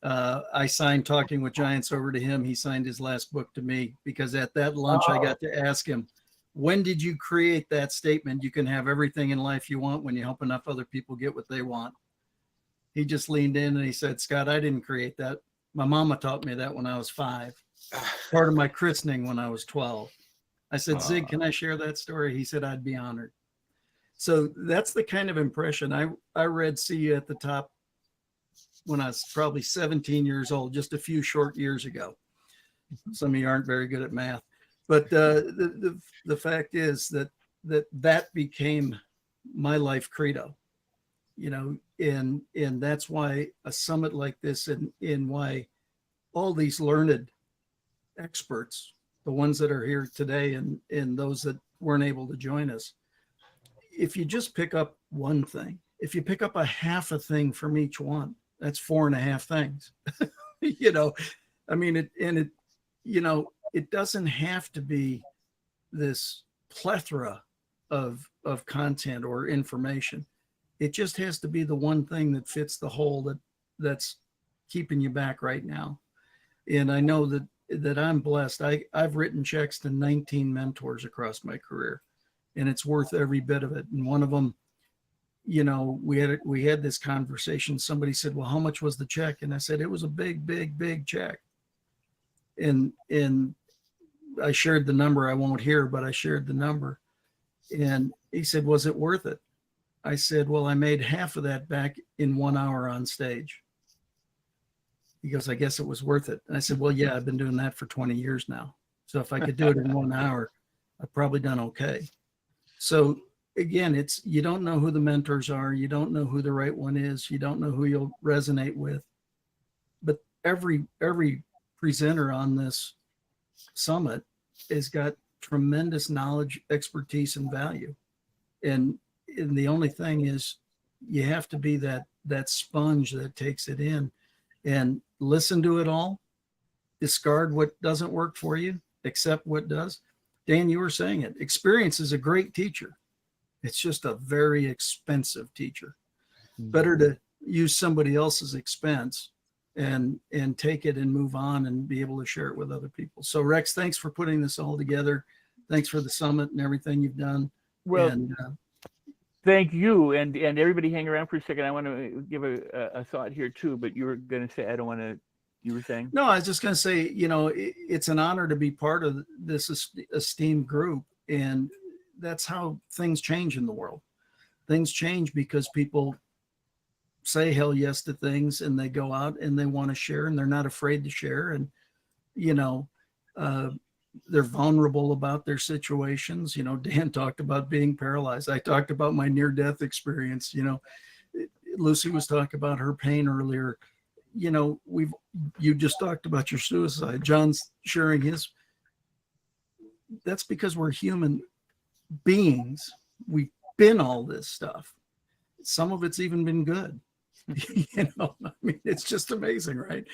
I signed Talking with Giants over to him. He signed his last book to me because at that lunch, I got to ask him, when did you create that statement? You can have everything in life you want when you help enough other people get what they want. He just leaned in and he said, Scott, I didn't create that. My mama taught me that when I was 5, part of my christening when I was 12. I said, Zig, can I share that story? He said, I'd be honored. So that's the kind of impression I read See You at the Top when I was probably 17 years old, just a few short years ago. Some of you aren't very good at math, but the fact is that became my life credo, and that's why a summit like this and why all these learned experts, the ones that are here today and those that weren't able to join us, if you just pick up one thing, if you pick up a half a thing from each one, that's 4.5 things. It doesn't have to be this plethora of content or information. It just has to be the one thing that fits the hole that's keeping you back right now. And I know that I'm blessed. I've written checks to 19 mentors across my career, and it's worth every bit of it. And one of them, we had this conversation. Somebody said, well, how much was the check? And I said, it was a big, big, big check. And I shared the number. I won't hear, but I shared the number. And he said, was it worth it? I said, well, I made half of that back in 1 hour on stage. He goes, I guess it was worth it. And I said, well, yeah, I've been doing that for 20 years now. So if I could do it in 1 hour, I've probably done okay. So again, you don't know who the mentors are. You don't know who the right one is. You don't know who you'll resonate with. But every presenter on this summit has got tremendous knowledge, expertise, and value. And the only thing is you have to be that sponge that takes it in and listen to it all, discard what doesn't work for you, accept what does. Dan, you were saying it. Experience is a great teacher. It's just a very expensive teacher. Better to use somebody else's expense and take it and move on and be able to share it with other people. So Rex, thanks for putting this all together. Thanks for the summit and everything you've done.
Well, thank you. And everybody hang around for a second. I want to give a thought here too, but you were going to say, I don't want to, you were saying?
No, I was just going to say, it's an honor to be part of this esteemed group. And that's how things change in the world. Things change because people say hell yes to things and they go out and they want to share and they're not afraid to share. And, they're vulnerable about their situations. You know, Dan talked about being paralyzed. I talked about my near-death experience. You know, Lucy was talking about her pain earlier. You know, you just talked about your suicide. John's sharing his. That's because we're human beings. We've been all this stuff. Some of it's even been good. You know, I mean, it's just amazing, right?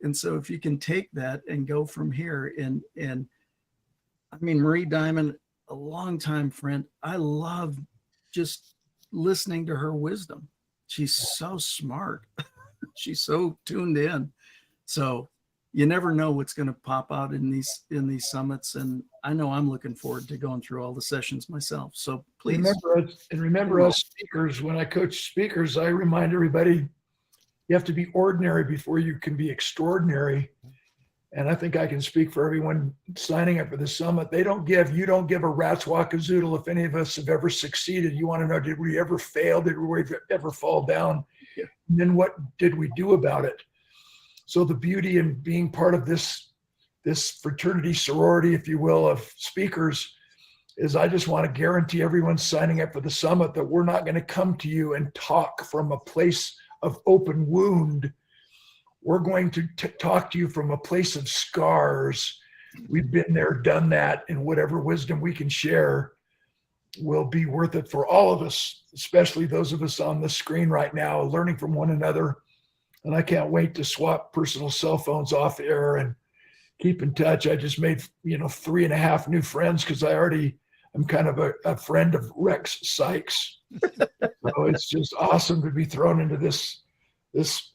And so if you can take that and go from here, and I mean, Marie Diamond, a longtime friend, I love just listening to her wisdom. She's so smart. She's so tuned in. So you never know what's going to pop out in these summits. And I know I'm looking forward to going through all the sessions myself. So please
remember us speakers. When I coach speakers, I remind everybody you have to be ordinary before you can be extraordinary. And I think I can speak for everyone signing up for the summit. You don't give a rat's wackazoodle if any of us have ever succeeded. You want to know, did we ever fail? Did we ever fall down?
Yeah.
And then what did we do about it? So the beauty in being part of this fraternity, sorority, if you will, of speakers is I just want to guarantee everyone signing up for the summit that we're not going to come to you and talk from a place of open wound. We're going to talk to you from a place of scars. We've been there, done that, and whatever wisdom we can share will be worth it for all of us, especially those of us on the screen right now, learning from one another. And I can't wait to swap personal cell phones off air and keep in touch. I just made, 3.5 new friends because I'm kind of a friend of Rex Sykes. So it's just awesome to be thrown into this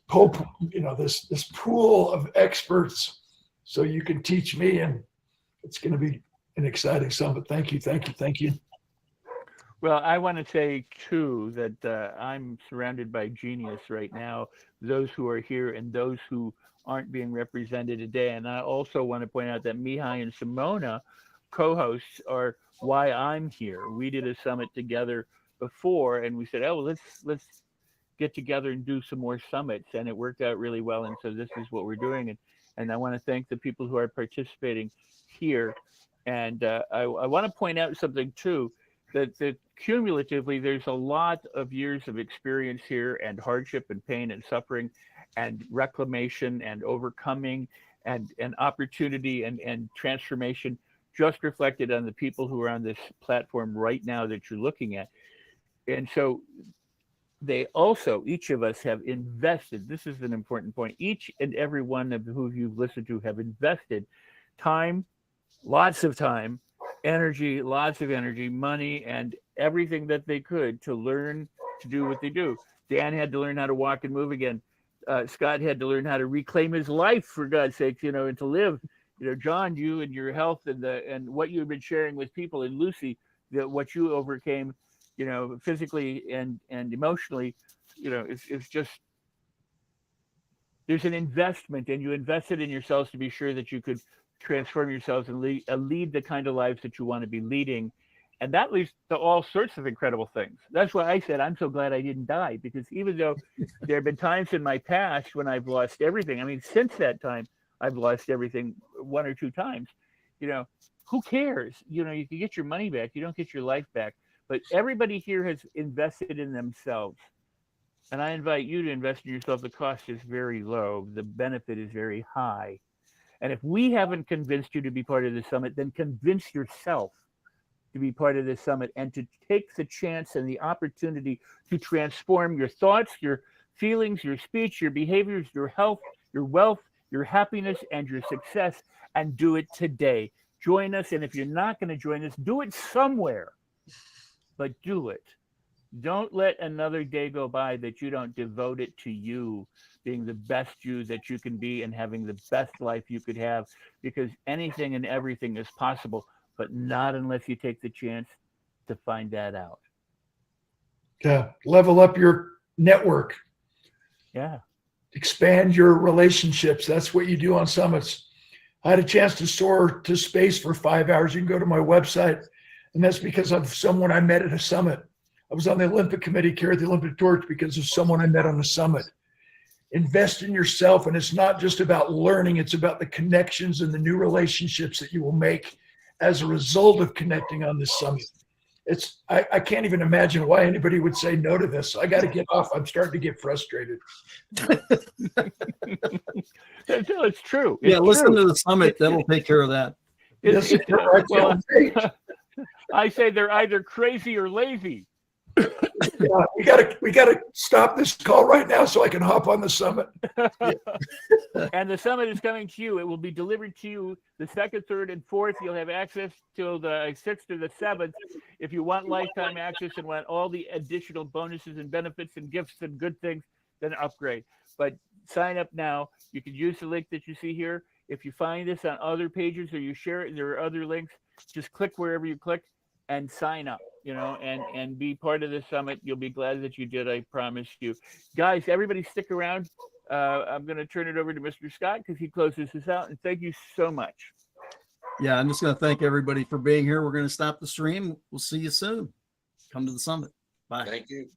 pool of experts so you can teach me, and it's going to be an exciting summit. Thank you.
Well, I want to say too that I'm surrounded by genius right now, those who are here and those who aren't being represented today. And I also want to point out that Mihai and Simona, co-hosts, are why I'm here. We did a summit together before, and we said, oh, well, let's get together and do some more summits, and it worked out really well. And so this is what we're doing, and I want to thank the people who are participating here. And I want to point out something too, that cumulatively there's a lot of years of experience here, and hardship and pain and suffering and reclamation and overcoming and opportunity and transformation, just reflected on the people who are on this platform right now that you're looking at. And so they also, each of us have invested, this is an important point, each and every one of who you've listened to have invested time, lots of time, energy, lots of energy, money, and everything that they could to learn to do what they do. Dan had to learn how to walk and move again. Scott had to learn how to reclaim his life, for God's sake, and to live. John, you and your health and what you've been sharing with people, and Lucy, what you overcame, physically and emotionally, it's just, there's an investment, and you invested in yourselves to be sure that you could transform yourselves and lead the kind of lives that you want to be leading. And that leads to all sorts of incredible things. That's why I said, I'm so glad I didn't die, because even though there have been times in my past when I've lost everything, I mean, since that time, I've lost everything 1 or 2 times, who cares? You can get your money back. You don't get your life back. But everybody here has invested in themselves. And I invite you to invest in yourself. The cost is very low. The benefit is very high. And if we haven't convinced you to be part of the summit, then convince yourself to be part of this summit and to take the chance and the opportunity to transform your thoughts, your feelings, your speech, your behaviors, your health, your wealth, your happiness, and your success, and do it today. Join us. And if you're not going to join us, do it somewhere, but do it. Don't let another day go by that you don't devote it to you being the best you that you can be and having the best life you could have, because anything and everything is possible, but not unless you take the chance to find that out.
Yeah. Level up your network.
Yeah.
Expand your relationships. That's what you do on summits. I had a chance to soar to space for 5 hours. You can go to my website, and that's because of someone I met at a summit. I was on the Olympic committee, carried the Olympic torch because of someone I met on the summit. invest in yourself. And it's not just about learning, it's about the connections and the new relationships that you will make as a result of connecting on this summit. I can't even imagine why anybody would say no to this. I got to get off. I'm starting to get frustrated.
It's true.
Yeah,
It's
listen
true.
to the summit. That'll take care of that.
Yes,
It's-
I
well,
can't wait.
I say they're either crazy or lazy.
Yeah, we gotta stop this call right now so I can hop on the summit.
And the summit is coming to you. It will be delivered to you the 2nd, 3rd, and 4th. You'll have access till the 6th or the 7th. If you want lifetime access and want all the additional bonuses and benefits and gifts and good things, then upgrade. But sign up now. You can use the link that you see here. If you find this on other pages or you share it, there are other links. Just click wherever you click and sign up, and be part of the summit. You'll be glad that you did. I promise you. Guys, everybody stick around. I'm going to turn it over to Mr. Scott because he closes this out. And thank you so much.
Yeah, I'm just going to thank everybody for being here. We're going to stop the stream. We'll see you soon. Come to the summit. Bye.
Thank you.